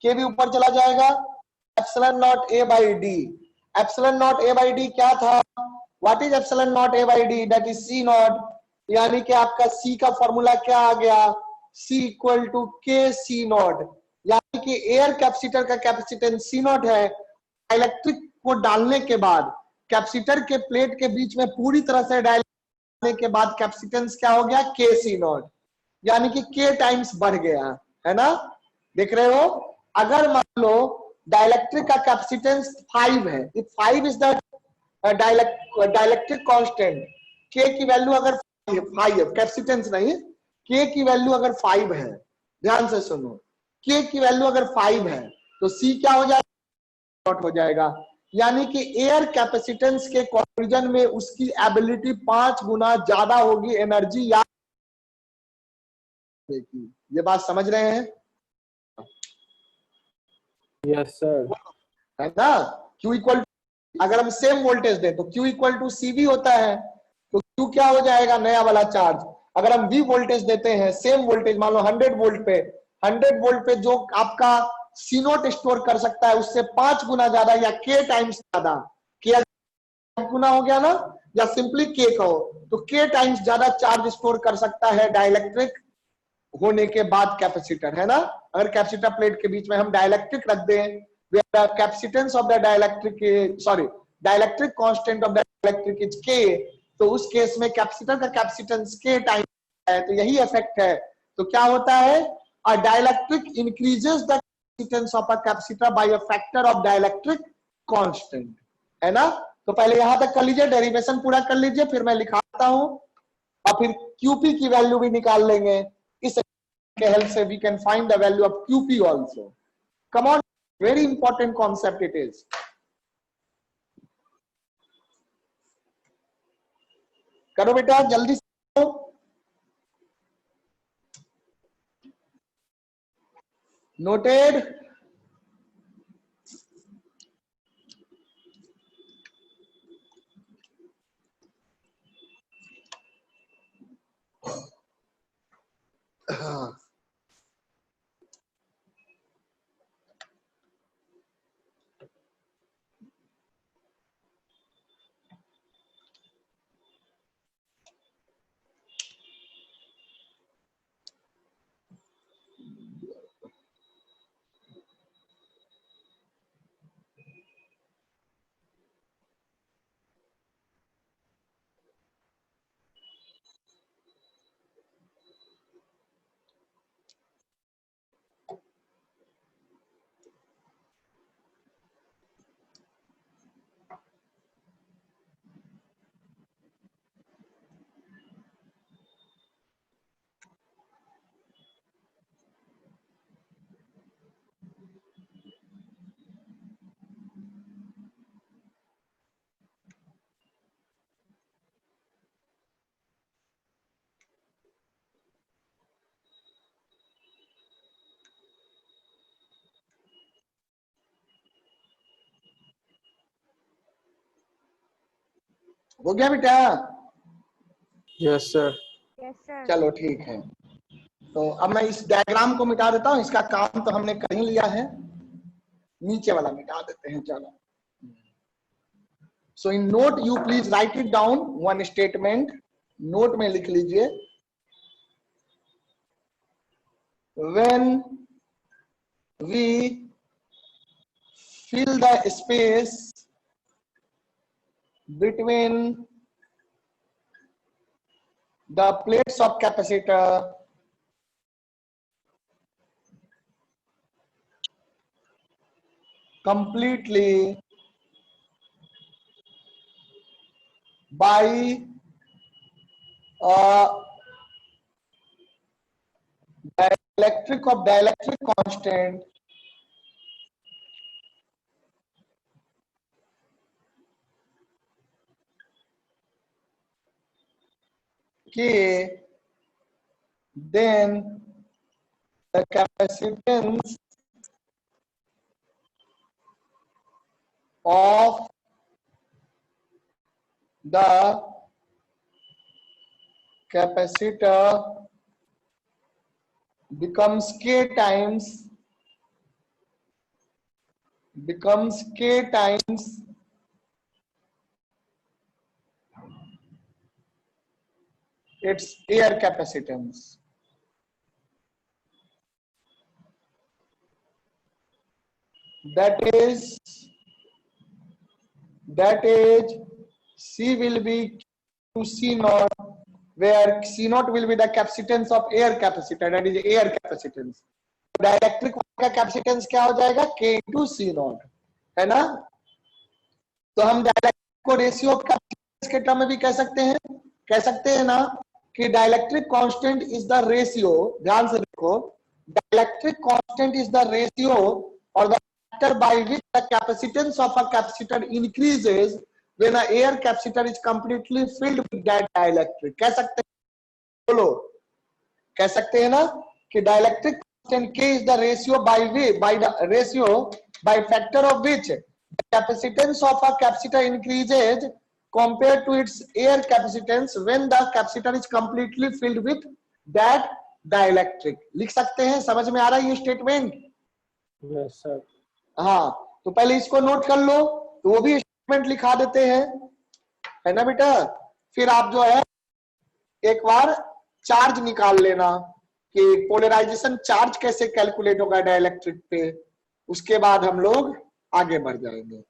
K भी ऊपर चला जाएगा, epsilon naught A by D। Epsilon naught A by D क्या था, what is epsilon naught A by D, that is C not, यानी कि आपका C का फॉर्मूला क्या आ गया, C equal to K C not, यानी कि एयर कैपेसिटर का कैपेसिटेंस C नॉट है, इलेक्ट्रिक को डालने के बाद कैपेसिटर के प्लेट के बीच में पूरी तरह से डालने के बाद कैपेसिटेंस क्या हो गया, के सी नॉट, यानी कि के टाइम्स बढ़ गया, है ना, देख रहे हो। अगर मान लो डाइलेक्ट्रिक का कैपेसिटेंस 5 है, if 5 is the dielectric constant, के की वैल्यू अगर 5 कैपेसिटेंस नहीं, के की वैल्यू अगर 5 है, ध्यान से सुनो, के की वैल्यू अगर 5 है तो सी क्या हो जाएगा, नॉट हो जाएगा, यानी कि एयर कैपेसिटेंस के कंपैरिजन में उसकी एबिलिटी 5 गुना ज्यादा होगी एनर्जी याद की। ये बात समझ रहे हैं? Yes sir. है ना, Q इक्वल, अगर हम सेम वोल्टेज दें तो Q इक्वल टू CV होता है, तो Q क्या हो जाएगा, नया वाला चार्ज। अगर हम V वोल्टेज देते हैं, सेम वोल्टेज मान लो 100 वोल्ट पे, 100 वोल्ट पे जो आपका C नोट स्टोर कर सकता है उससे 5 गुना ज्यादा या K टाइम्स ज्यादा, K गुना हो गया ना, या सिंपली K कहो, तो K टाइम्स ज्यादा चार्ज स्टोर कर सकता है डाइलेक्ट्रिक होने के बाद कैपेसिटर, है ना। अगर कैपेसिटर प्लेट के बीच में हम डाइलेक्ट्रिक रख दें, capacitance of the dielectric, sorry dielectric constant of the dielectric is K, तो उस केस में कैपेसिटर का कैपेसिटेंस K टाइम है, तो यही इफेक्ट है। तो क्या होता है, a dielectric increases the capacitance of a capacitor by a factor of dielectric constant, है ना। तो पहले यहां तक कर लीजिए, डेरिवेशन पूरा कर लीजिए, फिर मैं लिखाता हूं और फिर QP की वैल्यू भी निकाल लेंगे, इस के हेल्प से we can find the value of QP also. Come on, very important concept it is. करो बेटा जल्दी से, नोटेड। हाँ हो गया बेटा? Yes sir. Yes, sir. चलो ठीक है, तो अब मैं इस डायग्राम को मिटा देता हूं, इसका काम तो हमने कर ही लिया है, नीचे वाला मिटा देते हैं। चलो, so in note you please write it down one statement, note में लिख लीजिए, when we fill the space between the plates of capacitor completely by dielectric of dielectric constant K, then the capacitance of the capacitor becomes K times its air capacitance. That is C will be to C naught, where C naught will be the capacitance of air capacitor, that is air capacitance. Dielectric का capacitance क्या हो जाएगा? K into C naught, है ना? तो हम dielectric को ratio of capacitance के टर्म में भी कह सकते हैं ना कि dielectric constant is the ratio, ध्यान से देखो, dielectric constant is the ratio और the factor by which the capacitance of a capacitor increases when a air capacitor is completely filled with that dielectric. कह सकते हैं, बोलो, कह सकते हैं ना कि dielectric constant K is the ratio by factor of which the capacitance of a capacitor increases compared to its air capacitance when the capacitor is completely filled with that dielectric। लिख सकते हैं? समझ में आ रहा है ये स्टेटमेंट? Yes sir. हाँ, तो पहले इसको नोट कर लो, तो वो भी स्टेटमेंट लिखा देते हैं, है ना बेटा? फिर आप जो है एक बार चार्ज निकाल लेना कि पोलराइजेशन चार्ज कैसे कैलकुलेट होगा डाइलेक्ट्रिक पे, उसके बाद हम लोग आगे बढ़ जाएंगे।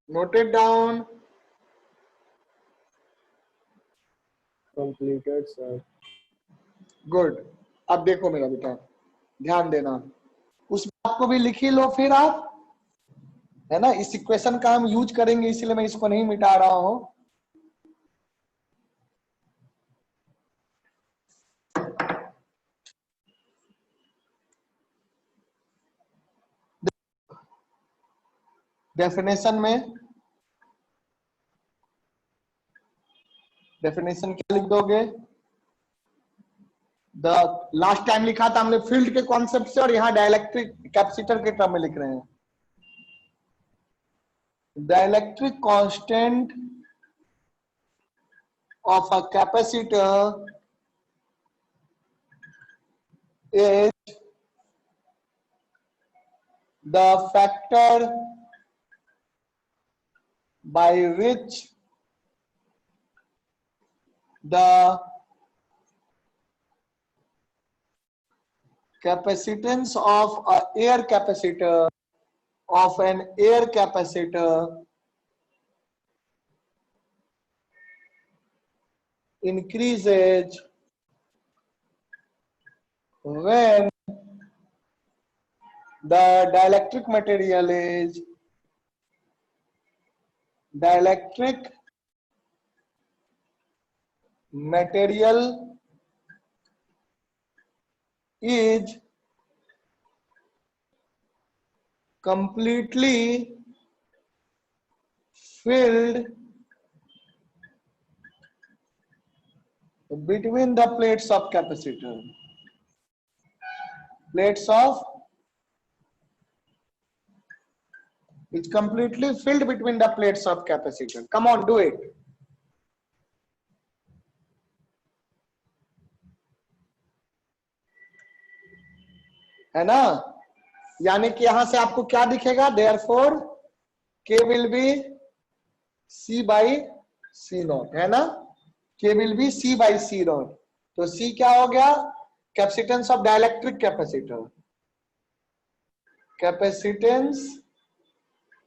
Noted down, completed sir. Good. अब देखो मेरा बेटा, ध्यान देना, उस बात को भी लिख ही लो फिर आप, है ना? इस इक्वेशन का हम यूज करेंगे, इसलिए मैं इसको नहीं मिटा रहा हूं। डेफिनेशन क्या लिख दोगे? द लास्ट टाइम लिखा था हमने फील्ड के कॉन्सेप्ट से, और यहां डाइलेक्ट्रिक कैपेसिटर के टर्म में लिख रहे हैं। Dielectric constant of a capacitor is the factor by which the capacitance of an air capacitor increases when the dielectric material is completely filled between the plates of capacitor. It's completely filled between the plates of capacitor. Come on, do it. है ना? यानी कि यहां से आपको क्या दिखेगा? Therefore, K will be C by C naught, है ना? K will be C by C naught. तो C क्या हो गया? Capacitance of dielectric capacitor. Capacitance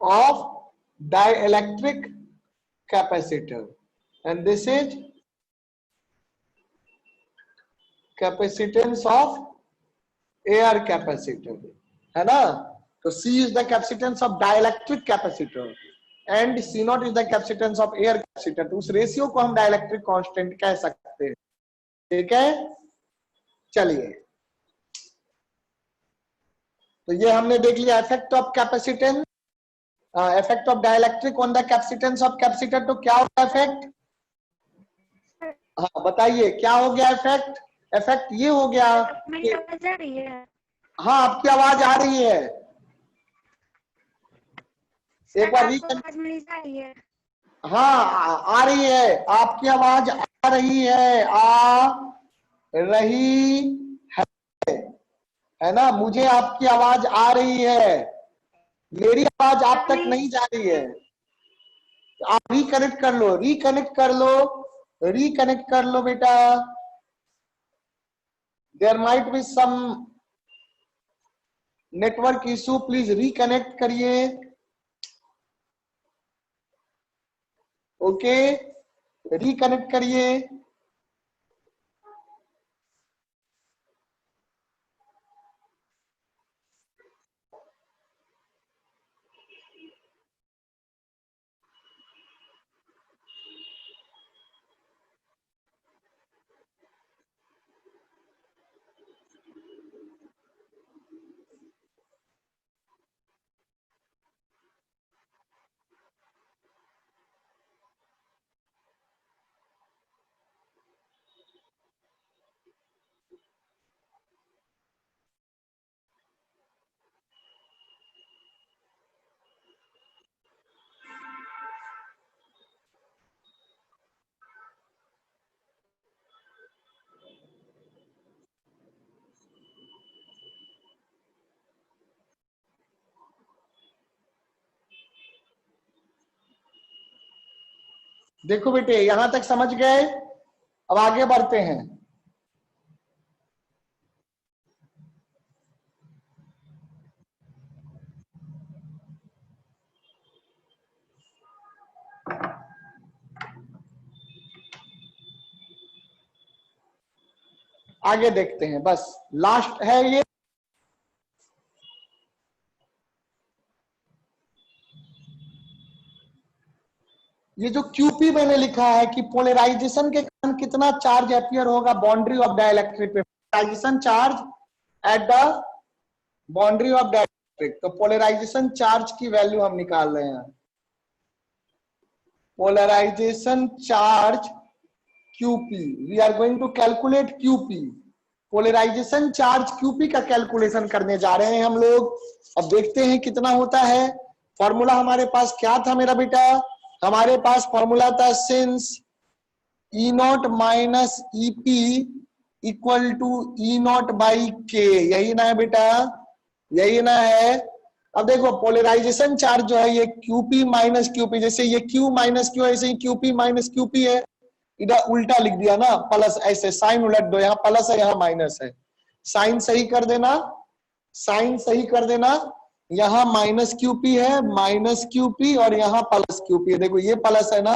of dielectric capacitor, and this is capacitance of air capacitor, है ना? तो C is the capacitance of dielectric capacitor and C naught is the capacitance of air capacitor. तो उस ratio को हम dielectric constant कह सकते हैं. ठीक है, चलिए. तो ये हमने देख लिया effect of capacitance, effect of dielectric on the capacitance of capacitor. तो क्या होगा इफेक्ट? हाँ बताइए क्या हो गया इफेक्ट? इफेक्ट ये हो गया मेरी आवाज आ रही है? हाँ आपकी आवाज आ रही है. एक बार आवाज मेरी आ रही है? हाँ आ रही है, आपकी आवाज आ रही है, है ना? मुझे आपकी आवाज आ रही है, मेरी आवाज आप तक नहीं जा रही है. आप रिकनेक्ट कर लो, रिकनेक्ट कर लो बेटा. There might be some network issue, please reconnect करिए. ओके, रिकनेक्ट करिए. देखो बेटे यहां तक समझ गए, अब आगे बढ़ते हैं. आगे देखते हैं, बस लास्ट है ये. ये जो QP मैंने लिखा है कि पोलराइजेशन के कारण कितना चार्ज अपीयर होगा बाउंड्री ऑफ डाइलेक्ट्रिक पे. Polarization charge at the boundary of dielectric. तो पोलराइजेशन चार्ज की वैल्यू हम निकाल रहे हैं. Polarization charge QP, we are going to calculate QP. Polarization charge QP का कैलकुलेशन करने जा रहे हैं हम लोग. अब देखते हैं कितना होता है. फॉर्मूला हमारे पास क्या था मेरा बेटा? हमारे पास फॉर्मूला था since E not minus EP equal to E not by K. यही ना है बेटा, यही ना है. अब देखो पोलराइजेशन चार्ज जो है ये QP माइनस QP, जैसे ये Q माइनस Q ऐसे ही QP माइनस QP है. इधर उल्टा लिख दिया ना, प्लस, ऐसे साइन उलट दो, यहाँ प्लस है यहाँ माइनस है. साइन सही कर देना, साइन सही कर देना. यहाँ माइनस QP है, माइनस QP, और यहाँ प्लस QP है. देखो ये प्लस है ना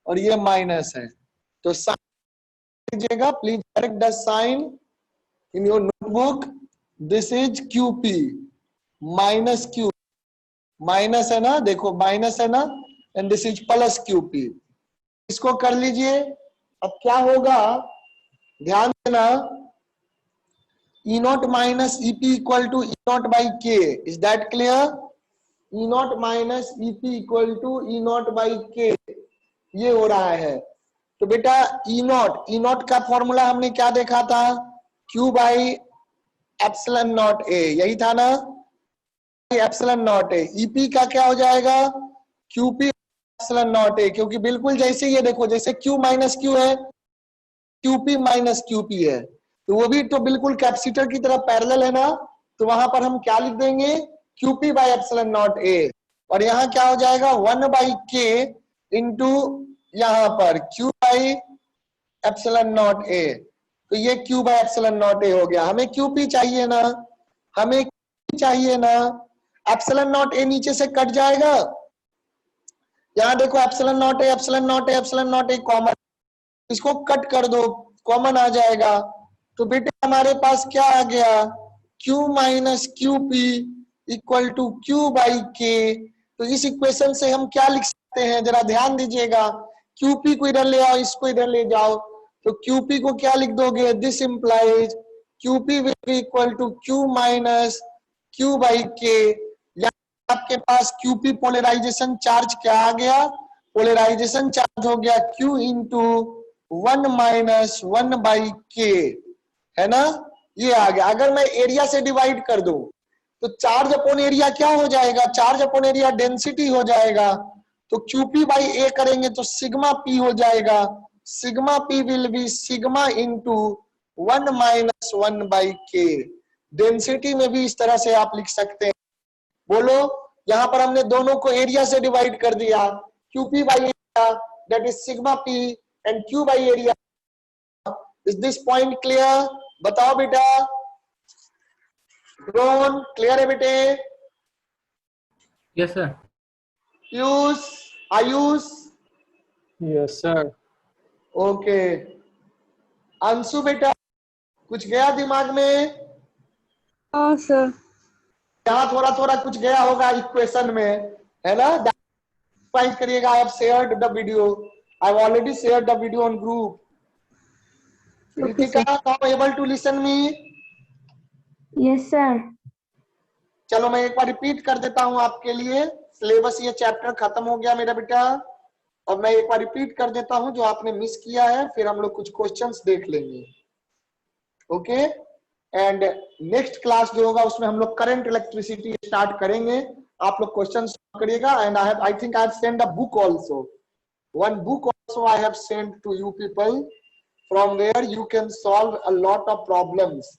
और ये माइनस है, तो लीजिएगा please, correct the sign in your notebook. This is QP minus Q, minus है ना, देखो माइनस है ना, and this is plus QP। इसको कर लीजिए। अब क्या होगा, ध्यान देना, E not minus EP equal to E not by K, is that clear? E not minus EP equal to E not by K, ये हो रहा है। तो बेटा E नॉट का फॉर्मूला हमने क्या देखा था, Q by epsilon naught A, यही था ना, एप्सिलॉन नॉट A। EP का क्या हो जाएगा, QP एप्सिलॉन नॉट A, क्योंकि बिल्कुल जैसे ये देखो, जैसे Q माइनस Q है, QP माइनस QP है, तो वो भी तो बिल्कुल कैपेसिटर की तरह पैरेलल है ना, तो वहां पर हम क्या लिख देंगे, QP by epsilon naught A, और यहाँ क्या हो जाएगा 1 बाई K इंटू यहाँ पर Q by epsilon naught A। तो ये Q by epsilon naught A हो गया। हमें QP चाहिए ना, हमें QP चाहिए ना, एप्सिलॉन नॉट A नीचे से कट जाएगा, यहाँ देखो epsilon naught A, epsilon naught A, epsilon naught A common, इसको कट कर दो, कॉमन आ जाएगा। तो बेटे हमारे पास क्या आ गया, Q minus QP equal to Q by K। तो इस इक्वेशन से हम क्या लिख सकते हैं, जरा ध्यान दीजिएगा, QP को इधर ले आओ, इसको इधर ले जाओ, तो QP को क्या लिख दोगे, this implies QP will be equal to Q minus Q by K। आपके पास QP पोलराइजेशन चार्ज क्या आ गया, पोलराइजेशन चार्ज हो गया Q into 1 minus 1 by K, है ना, ये आ गया। अगर मैं एरिया से डिवाइड कर दूं तो चार्ज अपॉन एरिया क्या हो जाएगा, चार्ज अपॉन एरिया डेंसिटी हो जाएगा। तो QP बाई A करेंगे तो सिग्मा P हो जाएगा, sigma P will be sigma into 1 minus 1 by K। Density में भी इस तरह से आप लिख सकते हैं। बोलो, यहां पर हमने दोनों को एरिया से डिवाइड कर दिया, QP by area that is sigma P and Q by area. Is this point clear? बताओ बेटा, ड्रोन क्लियर है बेटे? Yes, sir. Piyush, Ayush, Yes, sir. Okay. Anshu बेटा, कुछ गया दिमाग में? हाँ सर। यहाँ थोड़ा थोड़ा कुछ गया होगा इक्वेशन में, है ना? फाइट करिएगा। I have shared the video, I have already shared the video on group. Okay, sir. Ritika, now able to listen me? Yes, sir. चलो मैं एक बार रिपीट कर देता हूं आपके लिए। सिलेबस ये चैप्टर खत्म हो गया मेरा बेटा। अब मैं एक बार रिपीट कर देता हूं जो आपने मिस किया है, फिर हम लोग कुछ क्वेश्चंस देख लेंगे। ओके, एंड नेक्स्ट क्लास जो होगा उसमें हम लोग करंट इलेक्ट्रिसिटी स्टार्ट करेंगे। आप लोग क्वेश्चन करिएगा। And I think I have send a book also, one book also I have send to you people, from where you can solve a lot of problems,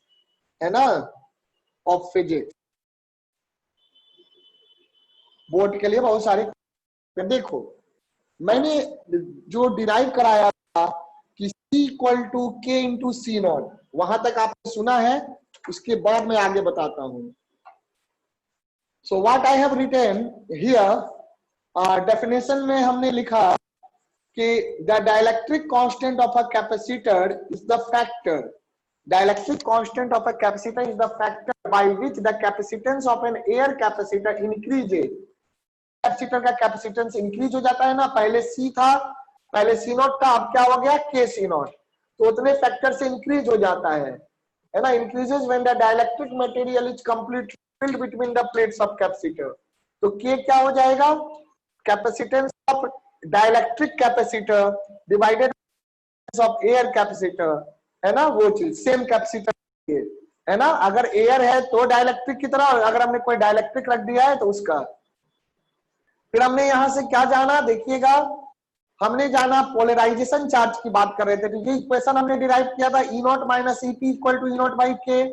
है ना, of physics. Board के लिए बहुत सारे। देखो, मैंने जो डिराइव कराया था कि C equal to K into C not, वहां तक आपने सुना है, उसके बाद मैं आगे बताता हूं। So what I have written here, definition में हमने लिखा कि the dielectric constant of a capacitor is the factor, dielectric constant of a capacitor is the factor by which the capacitance of an air capacitor increases. Capacitor का capacitance increase हो जाता है ना, पहले C था, पहले C नॉट था, अब क्या हो गया K C नॉट, तो उतने फैक्टर से इंक्रीज हो जाता है ना। Increases when the dielectric material is completely field between the plates of capacitor. तो K क्या हो जाएगा, capacitance of dielectric capacitor divided of air capacitor, है ना, वो चीज सेम कैपेसिटर, है ना। अगर एयर है तो डाइलेक्ट्रिक की तरह, अगर हमने कोई डाइलेक्ट्रिक रख दिया है तो उसका। फिर हमने यहां से क्या जाना, देखिएगा, हमने जाना पोलराइजेशन चार्ज की बात कर रहे थे। तो ये इक्वेशन हमने डिराइव किया था E not minus EP equal to E not by K।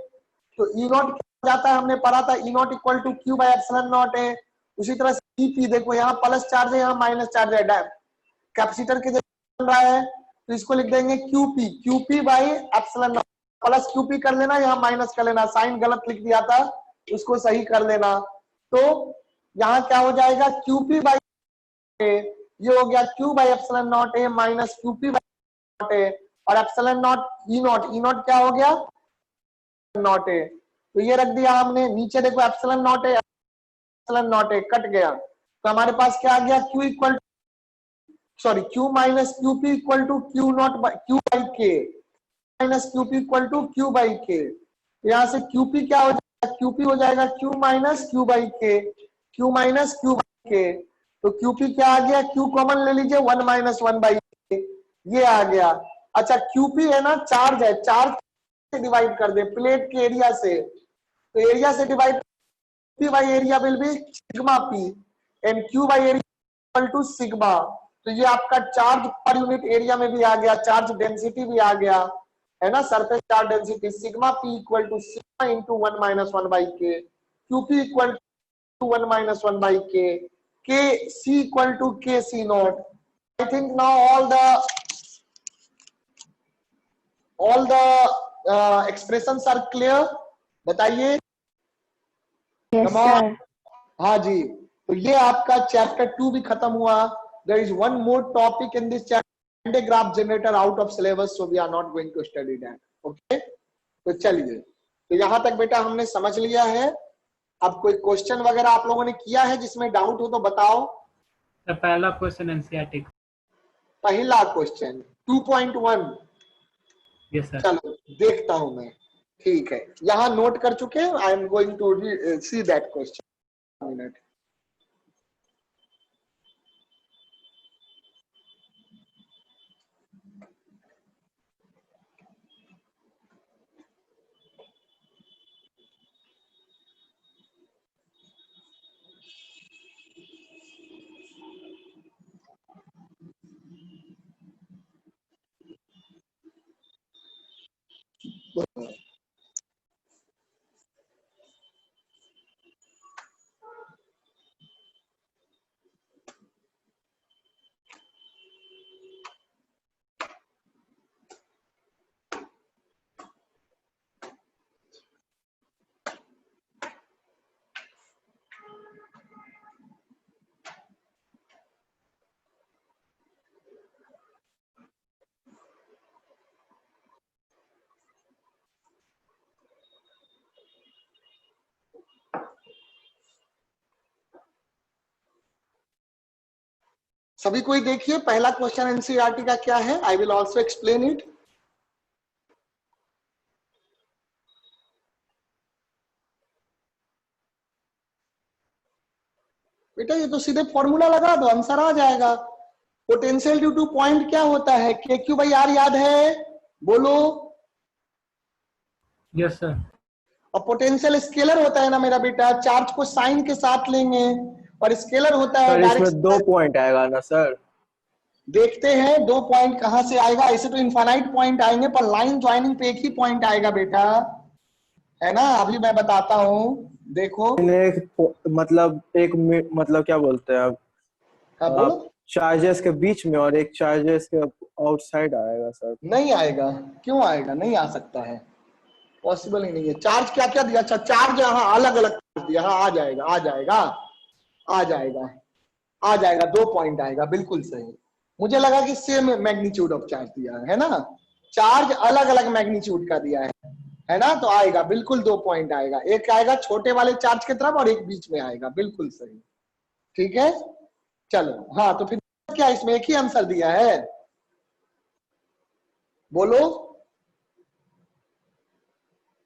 तो E नॉट क्या जाता है, हमने पढ़ा था E not equal to Q by epsilon not है। उसी तरह से EP, देखो यहाँ प्लस चार्ज है, यहाँ माइनस चार्ज है, कैपेसिटर के जैसे बन रहा है, तो इसको लिख देंगे QP by epsilon not. Plus QP कर लेना, यहाँ माइनस कर लेना, साइन गलत लिख दिया था उसको सही कर लेना। तो यहाँ क्या हो जाएगा, QP बाई, ये हो गया Q बाई एप्सिलॉन नॉट है माइनस QP बाई नॉट है। और epsilon not E not, E not क्या हो गया नॉट है, तो ये रख दिया हमने। नीचे देखो एप्सिलॉन नॉट है, एप्सिलॉन नॉट है, कट गया, तो हमारे पास क्या आ गया Q equal sorry Q minus QP equal to Q nought Q by K minus QP equal to Q by K. यहाँ से QP क्या हो जाएगा, QP हो जाएगा Q माइनस Q बाई के, Q माइनस Q बाई के। तो QP क्या आ गया, Q कॉमन ले लीजिए 1 माइनस 1 बाई के, ये आ गया। अच्छा QP है ना चार्ज है, चार्ज से डिवाइड कर दे प्लेट के एरिया से, तो एरिया से divide P by area will be sigma P and Q by area equal to sigma। तो ये आपका चार्ज पर यूनिट एरिया में भी आ गया, चार्ज डेंसिटी भी आ गया, है ना, surface charge density sigma P equal to sigma into 1 minus 1 by K, QP equal to 1 minus 1 by K, K C equal to K C naught. I think now all the expressions are clear, बताइए। Yes, Come on। sir. हाँ जी, तो ये आपका chapter 2 भी खत्म हुआ। There is one more topic in this chapter, Graaff generator out of syllabus, so we are not going to study that. Okay, तो चलिए, तो यहां तक बेटा हमने समझ लिया है। अब कोई क्वेश्चन वगैरह आप लोगों ने किया है जिसमें डाउट हो तो बताओ। सर पहला क्वेश्चन एनसीईआरटी का। पहला क्वेश्चन 2.1, यस सर। चलो देखता हूं मैं। ठीक है, यहां नोट कर चुके हैं, I am going to see that question minute. सभी कोई देखिए पहला क्वेश्चन एनसीईआरटी का क्या है, I will also explain it. बेटा ये तो सीधे फॉर्मूला लगा दो, आंसर आ जाएगा। पोटेंशियल ड्यू टू पॉइंट क्या होता है, के क्यू बाई आर, याद है, बोलो। Yes sir. और पोटेंशियल स्केलर होता है ना मेरा बेटा, चार्ज को साइन के साथ लेंगे, और स्केलर होता है सर डायरेक्ट। इसमें 2 पॉइंट आएगा ना सर? देखते हैं 2 पॉइंट कहां से आएगा, ऐसे तो इनफाइनाइट पॉइंट आएंगे, पर लाइन ज्वाइनिंग पे एक ही पॉइंट आएगा बेटा, है ना। अभी मैं बताता हूं, देखो। मतलब क्या बोलते हैं हाँ आप, बोलो। चार्जेस के बीच में और एक चार्जेस के आउटसाइड आएगा सर। नहीं आएगा, क्यों आएगा, नहीं आ सकता है, पॉसिबल ही नहीं है। चार्ज क्या क्या दिया, अच्छा चार्ज यहाँ अलग अलग दिया, हाँ आ जाएगा आ जाएगा आ जाएगा आ जाएगा, 2 पॉइंट आएगा, बिल्कुल सही। मुझे लगा कि सेम मैग्नीट्यूड ऑफ चार्ज दिया है ना, चार्ज अलग अलग मैग्नीट्यूड का दिया है ना, तो आएगा बिल्कुल 2 पॉइंट आएगा, एक आएगा छोटे वाले चार्ज की तरफ और एक बीच में आएगा, बिल्कुल सही। ठीक है, चलो। हाँ तो फिर क्या इसमें एक ही आंसर दिया है, बोलो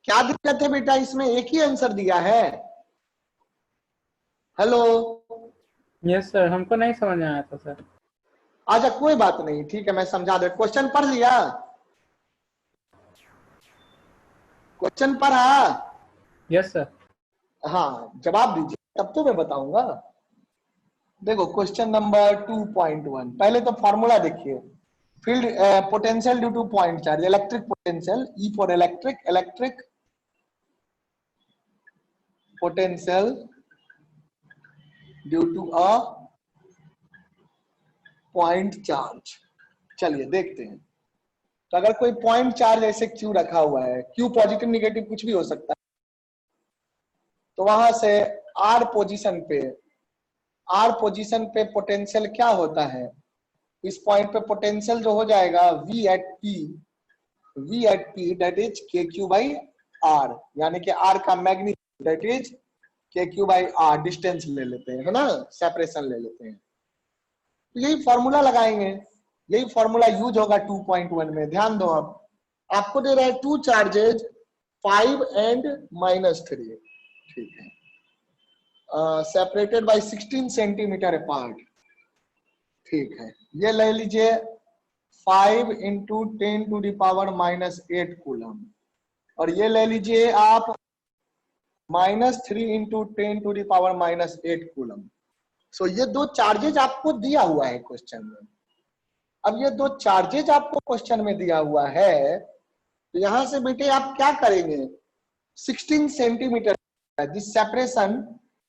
क्या दिक्कत है बेटा, इसमें एक ही आंसर दिया है। हेलो, यस सर, हमको नहीं समझ में आया था सर। अच्छा कोई बात नहीं, ठीक है मैं समझा दे। क्वेश्चन पढ़ लिया, क्वेश्चन पढ़ा? Yes sir. हाँ जवाब दीजिए तब तो मैं बताऊंगा। देखो क्वेश्चन नंबर 2.1, पहले तो फॉर्मूला देखिए। Field potential due to point charge, electric potential, E for electric, electric potential due to a point charge. चलिए देखते हैं, तो अगर कोई पॉइंट चार्ज ऐसे क्यू रखा हुआ है, क्यू पॉजिटिव निगेटिव कुछ भी हो सकता है, तो वहां से आर पोजीशन पे पोटेंशियल क्या होता है, इस पॉइंट पे पोटेंशियल जो हो जाएगा V at P V at P that is KQ by R, यानी कि R का magnitude that is KQ by R, distance ले लेते हैं, है ना, सेपरेशन ले लेते हैं। तो यही फॉर्मूला लगाएंगे, यही फॉर्मूला यूज होगा 2.1 में। ध्यान दो, अब आपको दे रहा है 2 चार्जेज 5 and -3, ठीक है, सेपरेटेड बाय 16 सेंटीमीटर अपार्ट, ठीक है। ये ले लीजिए 5 × 10⁻⁻8 कूलम, और ये ले लीजिए आप -3 × 10⁻⁻8 कूलम। सो ये दो चार्जेज आपको दिया हुआ है क्वेश्चन में। अब ये दो चार्जेज आपको क्वेश्चन में दिया हुआ है, तो यहां से बेटे आप क्या करेंगे, 16 सेंटीमीटर जिस सेपरेशन,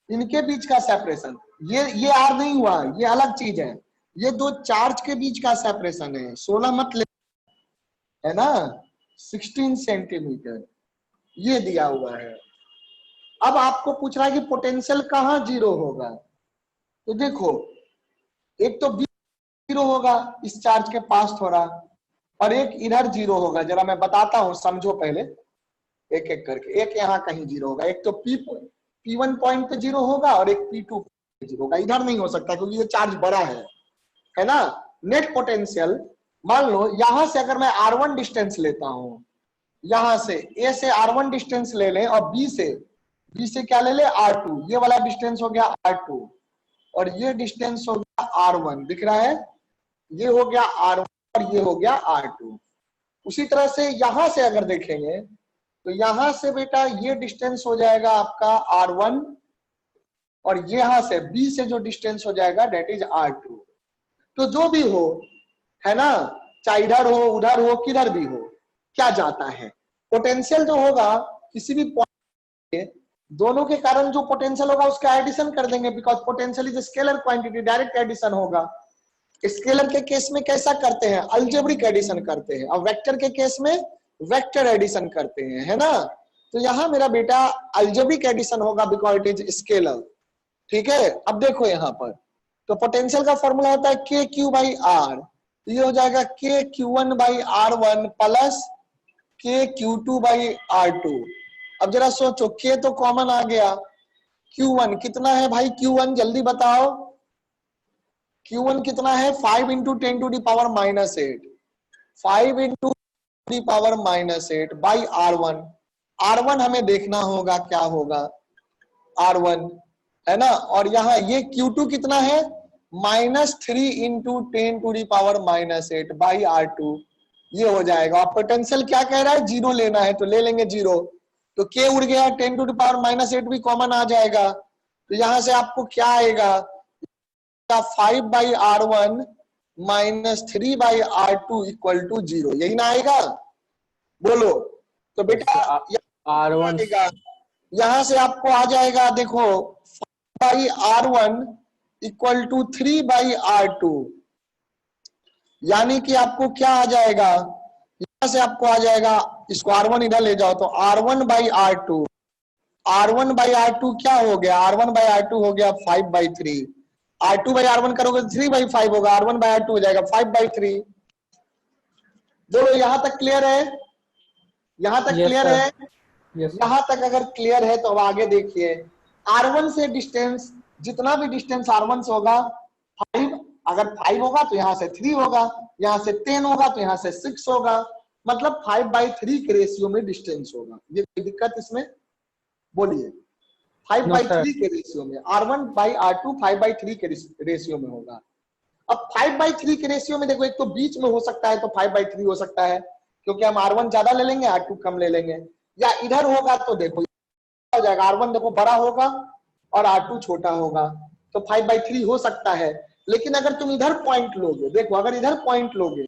इनके बीच का सेपरेशन, ये आर नहीं हुआ, ये अलग चीज है, ये दो चार्ज के बीच का सेपरेशन है, 16 मत ले, है ना, 16 सेंटीमीटर ये दिया हुआ है। अब आपको पूछ रहा है कि पोटेंशियल कहाँ जीरो होगा, तो देखो एक तो बी जीरो होगा इस चार्ज के पास थोड़ा, और एक इधर जीरो होगा, जरा मैं बताता हूं, समझो पहले एक एक करके। एक यहाँ कहीं जीरो होगा, एक तो P1 पॉइंट पे जीरो होगा और एक P2 पे जीरो होगा, इधर नहीं हो सकता क्योंकि ये चार्ज बड़ा है ना। नेट पोटेंशियल मान लो यहां से अगर मैं R1 डिस्टेंस लेता हूं, यहां से A से R1 डिस्टेंस ले लें और B से क्या ले ले R2, ये वाला डिस्टेंस हो गया R2 और ये डिस्टेंस हो गया R1, दिख रहा है, ये हो गया R1 और ये हो गया R2। उसी तरह से यहां से अगर देखेंगे तो यहां से बेटा ये डिस्टेंस हो जाएगा आपका R1 और यहां से B से जो डिस्टेंस हो जाएगा डेट इज R2। तो जो भी हो, है ना, चाहे इधर हो उधर हो किधर भी हो, क्या जाता है पोटेंशियल जो होगा किसी भी पॉइंट, दोनों के कारण जो पोटेंशियल होगा उसका एडिशन कर देंगे, because potential is scalar quantity, direct addition होगा। स्केलर के केस में कैसा करते हैं, अलजेब्रिक एडिशन करते हैं, और वेक्टर के केस में वेक्टर एडिशन करते हैं, है ना। तो यहां मेरा बेटा अलजेब्रिक एडिशन होगा बिकॉज इट इज स्केलर, ठीक है। अब देखो यहां पर तो पोटेंशियल का फॉर्मूला होता है KQ/R, तो ये हो जाएगा KQ1/R1 प्लस KQ2/R2। अब जरा सोचो, K तो कॉमन आ गया, Q1 कितना है भाई, Q1 जल्दी बताओ, Q1 कितना है, 5 × 10⁻⁻8, 5 × 10⁻⁻8 बाई R1। R1 हमें देखना होगा क्या होगा, R1 है ना, और यहाँ ये Q2 कितना है, -3 × 10⁻⁻8 बाई R2, ये हो जाएगा। और पोटेंशियल क्या कह रहा है, जीरो लेना है तो ले लेंगे जीरो, तो K उड़ गया, 10⁻⁻8 भी कॉमन आ जाएगा, तो यहां से आपको क्या आएगा, 5/R1 -3/R2 = 0, यही ना आएगा, बोलो। तो बेटा R1 यहां से आपको आ जाएगा, देखो 5/R1 = 3/R2, यानी कि आपको क्या आ जाएगा, यहां से आपको आ जाएगा, इसको R1 इधर ले जाओ तो R1/R2, R1/R2 क्या हो गया, R1/R2 हो गया 5/3, R2/R1 करोगे तो 3/5 होगा, R1/R2 हो जाएगा 5/3। बोलो यहां तक क्लियर है, यहां तक क्लियर है, यहां तक अगर क्लियर है तो अब आगे देखिए। R1 से डिस्टेंस, जितना भी डिस्टेंस R1 से होगा 5, अगर 5 होगा तो यहां से 3 होगा, यहां से 10 होगा तो यहां से 6 होगा, मतलब 5/3 के रेशियो में डिस्टेंस होगा। ये कोई दिक्कत इसमें, बोलिए, 5/3 के रेशियो में, R1/R2 5/3 के रेशियो में होगा। अब 5/3 के रेशियो में देखो, एक तो बीच में हो सकता है तो 5/3 हो सकता है, क्योंकि हम R1 ज्यादा ले लेंगे R2 कम ले लेंगे, या इधर होगा तो देखो हो जाएगा, R1 देखो बड़ा होगा और R2 छोटा होगा, तो 5/3 हो सकता है। लेकिन अगर तुम इधर पॉइंट लोगे, देखो अगर इधर पॉइंट लोगे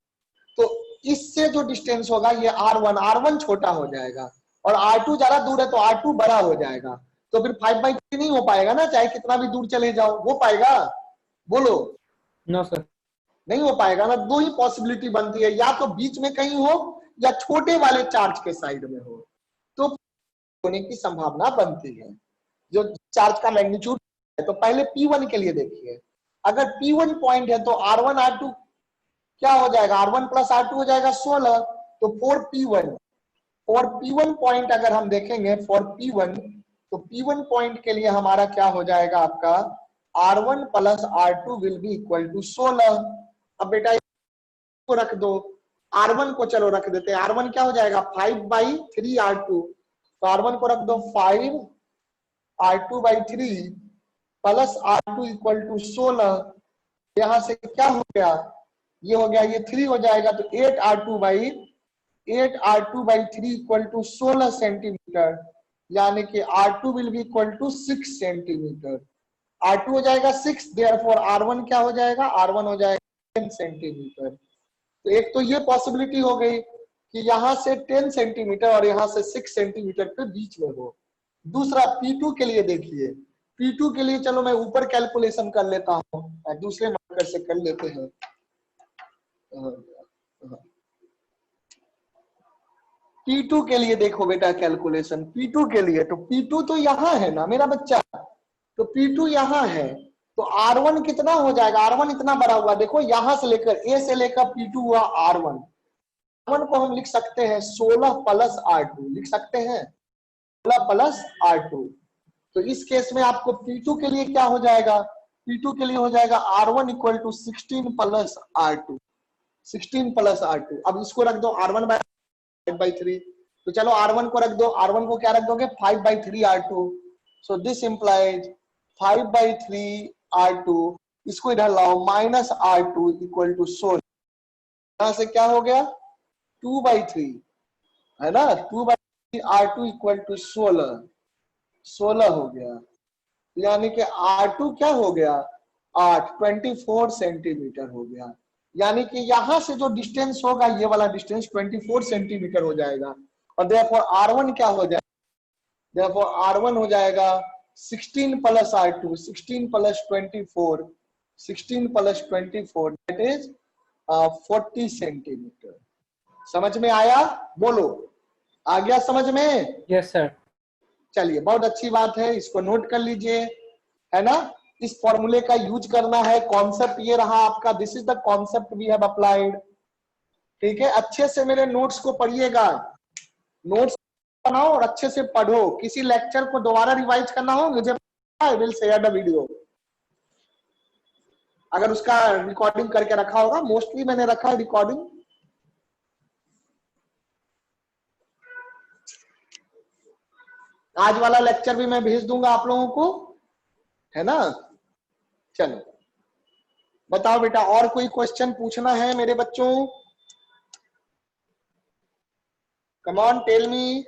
तो इससे जो डिस्टेंस होगा ये R1 छोटा हो जाएगा, और R2 ज्यादा दूर है तो R2 बड़ा हो जाएगा, तो फिर 5/3 नहीं हो पाएगा ना, चाहे कितना भी दूर चले जाओ। हो पाएगा, बोलो। नो सर, नहीं हो पाएगा ना। दो ही पॉसिबिलिटी बनती है, या तो बीच में कहीं हो या छोटे वाले चार्ज के साइड में हो, तो होने की संभावना बनती है। जो चार्ज का मैग्नीट्यूड है, तो पहले P1 के लिए देखिए, अगर P1 पॉइंट है तो R1 R2 क्या हो जाएगा, R1 + R2 हो जाएगा 16, तो फॉर P1 पॉइंट अगर हम देखेंगे फॉर P1, तो P1 पॉइंट के लिए हमारा क्या हो जाएगा आपका R1 plus R2 will be equal to 16। अब बेटा को रख दो, R1 को चलो रख देते हैं, R1 क्या हो जाएगा 5/3 R2, तो R1 को रख दो 5 R2/3 plus R2 equal to 16। यहां से क्या हो गया, ये हो गया, ये 3 हो जाएगा, तो 8R2/3 इक्वल टू 16 सेंटीमीटर, यानी कि R2 will be equal to 6 centimetre. R2 हो जाएगा 6, देयरफॉर R1 क्या हो जाएगा, R1 हो जाएगा 10 सेंटीमीटर। तो एक तो ये पॉसिबिलिटी हो गई कि यहां से 10 सेंटीमीटर और यहां से 6 सेंटीमीटर के बीच में हो। दूसरा P2 के लिए देखिए, P2 के लिए चलो मैं ऊपर कैलकुलेशन कर लेता हूं, दूसरे मार्कर से कर लेते हैं। P2 के लिए देखो बेटा कैलकुलेशन, P2 के लिए, तो P2 तो यहां है ना मेरा बच्चा, तो P2 यहां है, तो R1 कितना हो जाएगा, R1 इतना बड़ा हुआ, देखो यहां से लेकर A से लेकर P2 हुआ R1 को हम लिख सकते हैं 16 प्लस R2, लिख सकते हैं 16 प्लस R2। तो इस केस में आपको P2 के लिए क्या हो जाएगा, P2 के लिए हो जाएगा R1 equal to 16 plus R2, 16 plus R2। अब इसको रख दो R1/5/3, तो चलो R1 को रख दो, R1 को क्या रख दोगे 5/3 R2, so this implies 5/3 R2, इसको इधर लाओ माइनस R2 इक्वल टू 16, यहां से क्या हो गया 2/3 है ना, 2/3 R2 इक्वल टू 16 हो गया, यानी कि R2 क्या हो गया 24 सेंटीमीटर हो गया, यानी कि यहां से जो डिस्टेंस होगा ये वाला डिस्टेंस 24 सेंटीमीटर हो जाएगा, और देयरफॉर R1 क्या हो जाएगा, देयरफॉर R1 हो जाएगा 16 plus R2, 16 plus 24, 16 plus 24 that is 40 centimetre. समझ में आया, बोलो आ गया समझ में? Yes sir. चलिए बहुत अच्छी बात है, इसको नोट कर लीजिए, है ना। इस फॉर्मूले का यूज करना है, कॉन्सेप्ट ये रहा आपका, this is the concept we have applied. ठीक है, अच्छे से मेरे नोट्स को पढ़िएगा, नोट्स बनाओ और अच्छे से पढ़ो। किसी लेक्चर को दोबारा रिवाइज करना हो मुझे आई विल शेयर द वीडियो, अगर उसका रिकॉर्डिंग करके रखा होगा, मोस्टली मैंने रखा है रिकॉर्डिंग। आज वाला लेक्चर भी मैं भेज दूंगा आप लोगों को, है ना। चलो बताओ बेटा, और कोई क्वेश्चन पूछना है मेरे बच्चों? Come on tell me.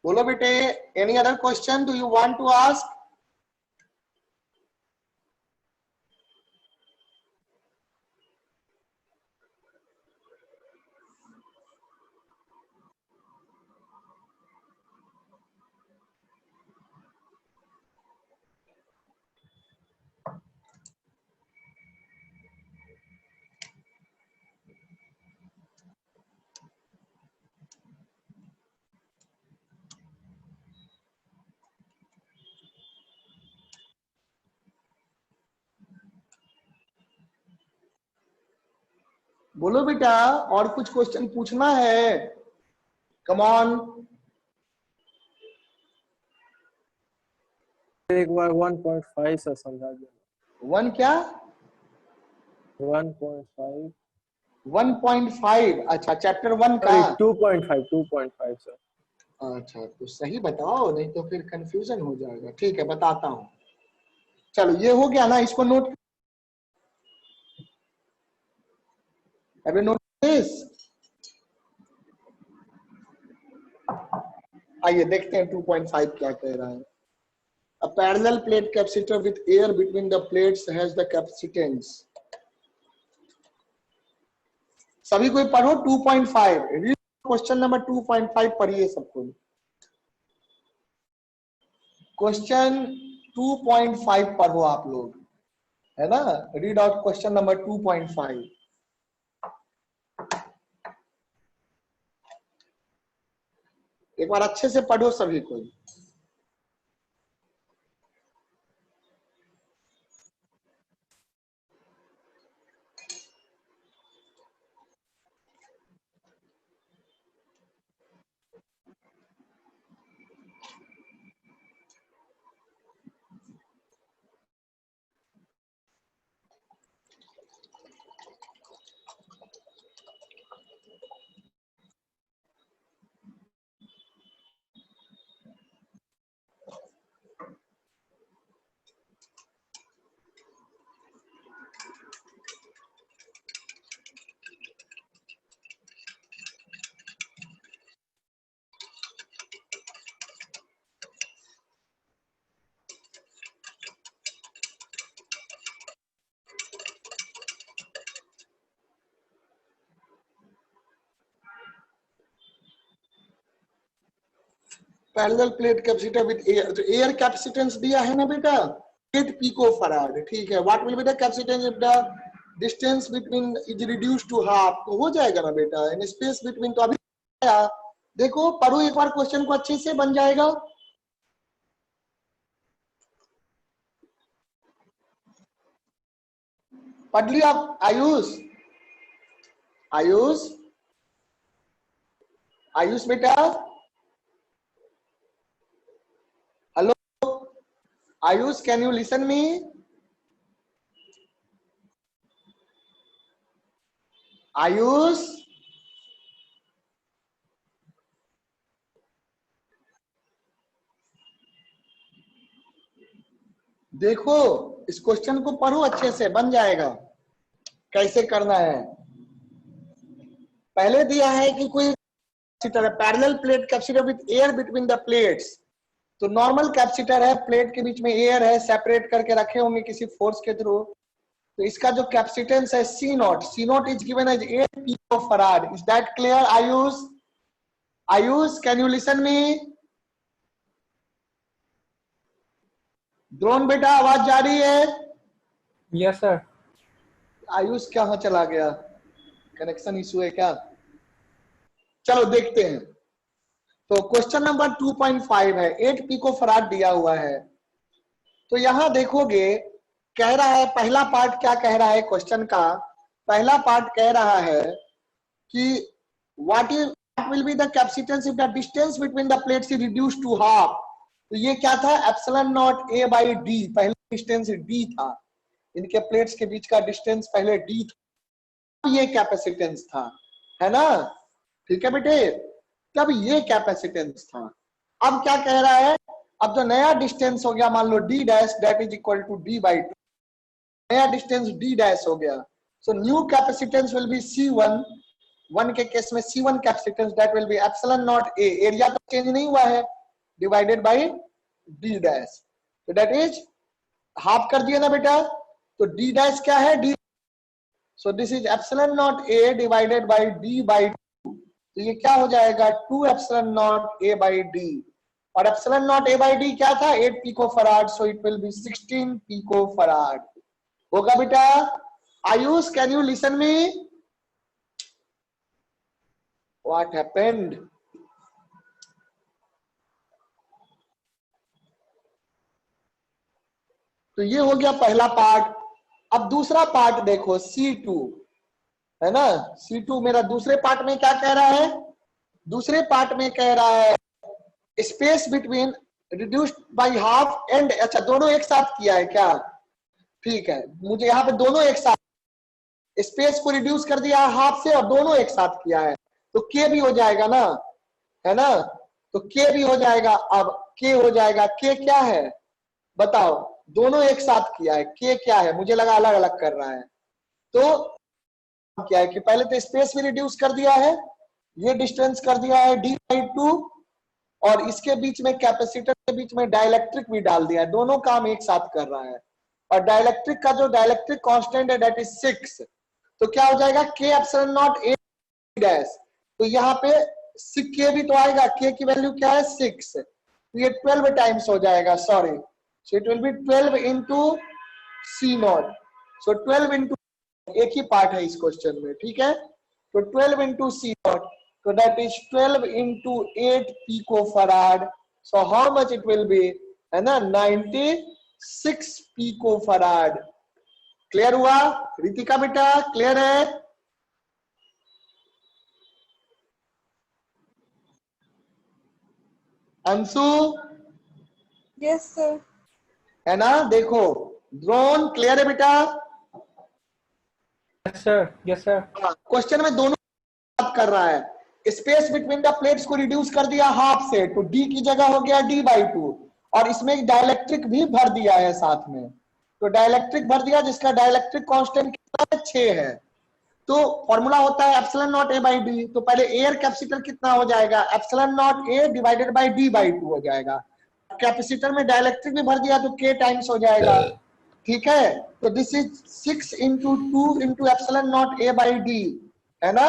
बोलो बेटे, any other question do you want to ask? बोलो बेटा, और कुछ क्वेश्चन पूछना है? Come on. एक बार 1.5 से समझा दो। 1 क्या? 1.5 1.5, अच्छा चैप्टर 1 का। 2.5 सर। अच्छा तो सही बताओ, नहीं तो फिर कंफ्यूजन हो जाएगा। ठीक है बताता हूं, चलो ये हो गया ना, इसको नोट, हैव यू नोटिस? आइए देखते हैं 2.5 क्या कह रहा है। A parallel plate capacitor with air between the plates has the capacitance. सभी कोई पढ़ो 2.5, रीड क्वेश्चन नंबर 2.5 पढ़िए सबको। क्वेश्चन 2.5 पढ़ो आप लोग, है ना। Read out question number 2.5। एक बार अच्छे से पढ़ो सभी को। Parallel plate capacitor with air, तो एयर कैपेसिटेंस दिया है ना बेटा 8 पिकोफैराड, ठीक है। What will be the capacitance if the distance between is reduced to half, तो हो जाएगा ना बेटा इन स्पेस बिटवीन, तो अभी देखो पढ़ो एक बार क्वेश्चन को अच्छे से, बन जाएगा। पढ़ लिया आप? आयुष, आयुष, आयुष बेटा, hello Ayush, can you listen मी? आयुष, देखो इस क्वेश्चन को पढ़ो अच्छे से, बन जाएगा। कैसे करना है, पहले दिया है कि कोई parallel plate capacitor with air between the plates, तो नॉर्मल कैपेसिटर है, प्लेट के बीच में एयर है, सेपरेट करके रखे होंगे किसी फोर्स के थ्रू, तो इसका जो कैपेसिटेंस है C nought is given as 8 picofarad. Is that clear Ayush? Ayush, can you listen me? Dron बेटा आवाज जा रही है? Yes sir. आयुष कहाँ चला गया, कनेक्शन इशू है क्या? चलो देखते हैं। तो क्वेश्चन नंबर 2.5 है, 8 पिकोफैराड दिया हुआ है। तो यहां देखोगे कह रहा है, पहला पार्ट क्या कह रहा है क्वेश्चन का, पहला पार्ट कह रहा है कि what will be the capacitance if the distance between the plates is reduced to half. तो ये क्या था, epsilon not A by D, पहले डिस्टेंस डी था, इनके प्लेट्स के बीच का डिस्टेंस पहले डी था, ये कैपेसिटेंस था, है ना? ठीक है बेटे, तब ये कैपेसिटेंस था। अब क्या कह रहा है, अब जो नया डिस्टेंस हो गया मान लो D dash, that is equal to D by two, नया डिस्टेंस डी डैश हो गया। So new capacitance will be C1, 1 के केस में C1 capacitance that will be epsilon not A, area तो चेंज नहीं हुआ है, डिवाइडेड बाई डी डैश, तो दैट इज हाफ कर दिया ना बेटा, तो डी डैश क्या है, D, so this is epsilon not A divided by D by, तो ये क्या हो जाएगा 2 epsilon not A by D, और epsilon not A by D क्या था 8 picofarad, so it will be 16 picofarad होगा बेटा। Ayush, can you listen me? What happened? तो ये हो गया पहला पार्ट। अब दूसरा पार्ट देखो C2 है ना, C2 मेरा दूसरे पार्ट में क्या कह रहा है, दूसरे पार्ट में कह रहा है space between reduced by half and, अच्छा दोनों एक साथ किया है क्या, ठीक है, मुझे यहाँ पे दोनों एक साथ, स्पेस को रिड्यूस कर दिया है हाफ से और दोनों एक साथ किया है, तो K भी हो जाएगा ना, है ना, तो K भी हो जाएगा। अब K हो जाएगा, K क्या है बताओ, दोनों एक साथ किया है, K क्या है, मुझे लगा अलग अलग कर रहा है, तो क्या है कि पहले तो स्पेस भी रिड्यूस कर दिया है, ये डिस्टेंस कर दिया है d/2, और इसके बीच में कैपेसिटर के बीच में डाइलेक्ट्रिक भी डाल दिया है, दोनों काम एक साथ कर रहा है, और डाइलेक्ट्रिक का जो डाइलेक्ट्रिक कांस्टेंट है दैट इज 6, तो क्या हो जाएगा K epsilon not a dash, तो यहाँ पे K भी तो आएगा, K की वैल्यू क्या है 6, तो ये 12 टाइम्स हो जाएगा, sorry, so it will B 12 into C0, so 12 into, एक ही पार्ट है इस क्वेश्चन में, ठीक है, तो 12 into C0, So that is 12 into 8 picofarad. So how much it will be? है ना, 96 picofarad. क्लियर हुआ रितिका बेटा? क्लियर है? अंशु? Yes, sir. है ना, देखो ड्रोन क्लियर है बेटा? Yes sir, yes sir. Question में दोनों बात कर रहा है। स्पेस बिटवीन द प्लेट्स को रिड्यूस कर दिया हाफ से, तो डी की जगह हो गया d/2, और इसमें एक डाइलेक्ट्रिक भी भर दिया है साथ में। तो डाइलेक्ट्रिक भर दिया जिसका डाइलेक्ट्रिक कांस्टेंट कितना है? 6 है। तो फॉर्मूला होता है एप्सिलॉन नॉट a/d। तो पहले एयर कैपेसिटर कितना हो जाएगा? Epsilon naught a divided by d/2 हो जाएगा। कैपेसिटर में डाइलेक्ट्रिक भी भर दिया तो k टाइम्स हो जाएगा। ठीक है, तो this is 6 into 2 into epsilon not a/d, है ना?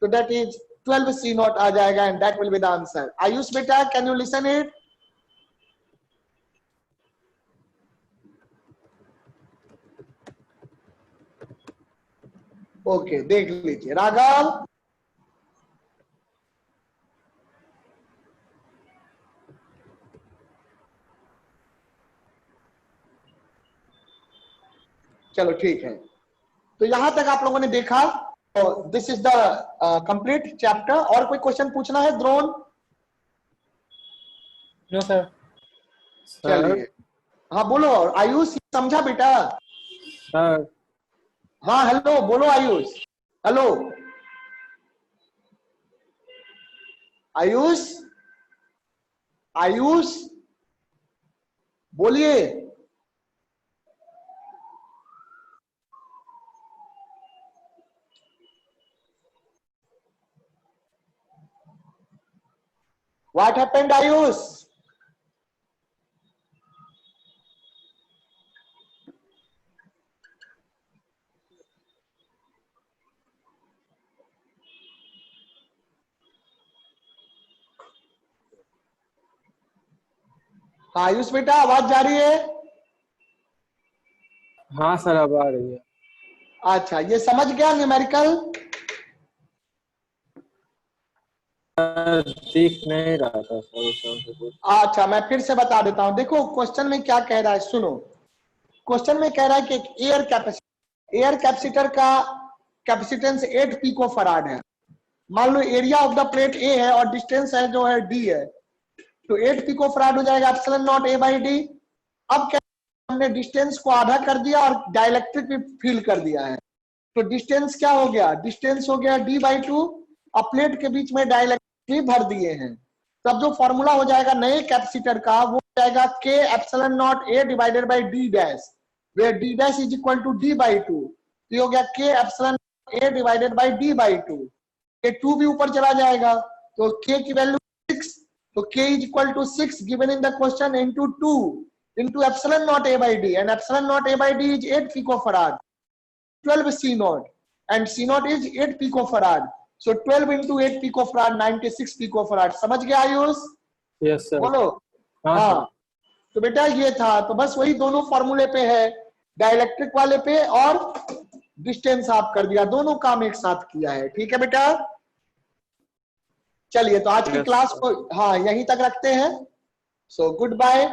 तो दैट इज 12 c0 आ जाएगा, and that will be the answer. Ayush बेटा, can you listen it? Okay, देख लीजिए। राघव? चलो ठीक है, तो यहां तक आप लोगों ने देखा। This is the complete chapter. और कोई क्वेश्चन पूछना है द्रोण? No sir. चलिए, हाँ बोलो आयुष, समझा बेटा? सर हाँ हेलो, बोलो आयुष। हेलो आयुष, आयुष बोलिए। What happened, Ayush? आयुष बेटा, आवाज जा रही है? हाँ सर, अब आ रही है। अच्छा, ये समझ गया न्यूमेरिकल? दिख नहीं रहा था सर। अच्छा, मैं फिर से बता देता हूं। देखो क्वेश्चन में क्या कह रहा है, सुनो। क्वेश्चन में कह रहा है कि एक एयर कैपेसिटर का कैपेसिटेंस 8 पिकोफैराड है। मान लो एरिया ऑफ द प्लेट ए है और डिस्टेंस है जो है डी है, तो 8 पिकोफैराड हो जाएगा एप्सिलॉन नॉट a/d। अब क्या, हमने डिस्टेंस को आधा कर दिया और डाइलेक्ट्रिक भी फिल कर दिया है, तो डिस्टेंस क्या हो गया? डिस्टेंस हो गया d/2। अब प्लेट के बीच में डाइलेक्ट्रिक भी भर दिए हैं। तब जो फॉर्मूला हो जाएगा नए कैपेसिटर का, वो हो जाएगा k epsilon naught a divided by d dash, where d dash is equal to d/2। ये हो गया k epsilon a divided by d/2। ये 2 भी ऊपर चला जाएगा, तो k की वैल्यू 6, तो k is equal to 6 given in the question into 2 into epsilon naught a/d, and epsilon naught a/d is 8 picofarad, 12 c0, and c0 is 8 picofarad. So 12 into 8 picofarad, 96 picofarad. समझ गया आयुष? Yes sir. बोलो। हाँ हाँ, तो बेटा ये था, तो बस वही दोनों फॉर्मूले पे है, डाइलेक्ट्रिक वाले पे और डिस्टेंस आप कर दिया, दोनों काम एक साथ किया है। ठीक है बेटा? चलिए, तो आज की Yes, क्लास sir. को हाँ यहीं तक रखते हैं। So good bye.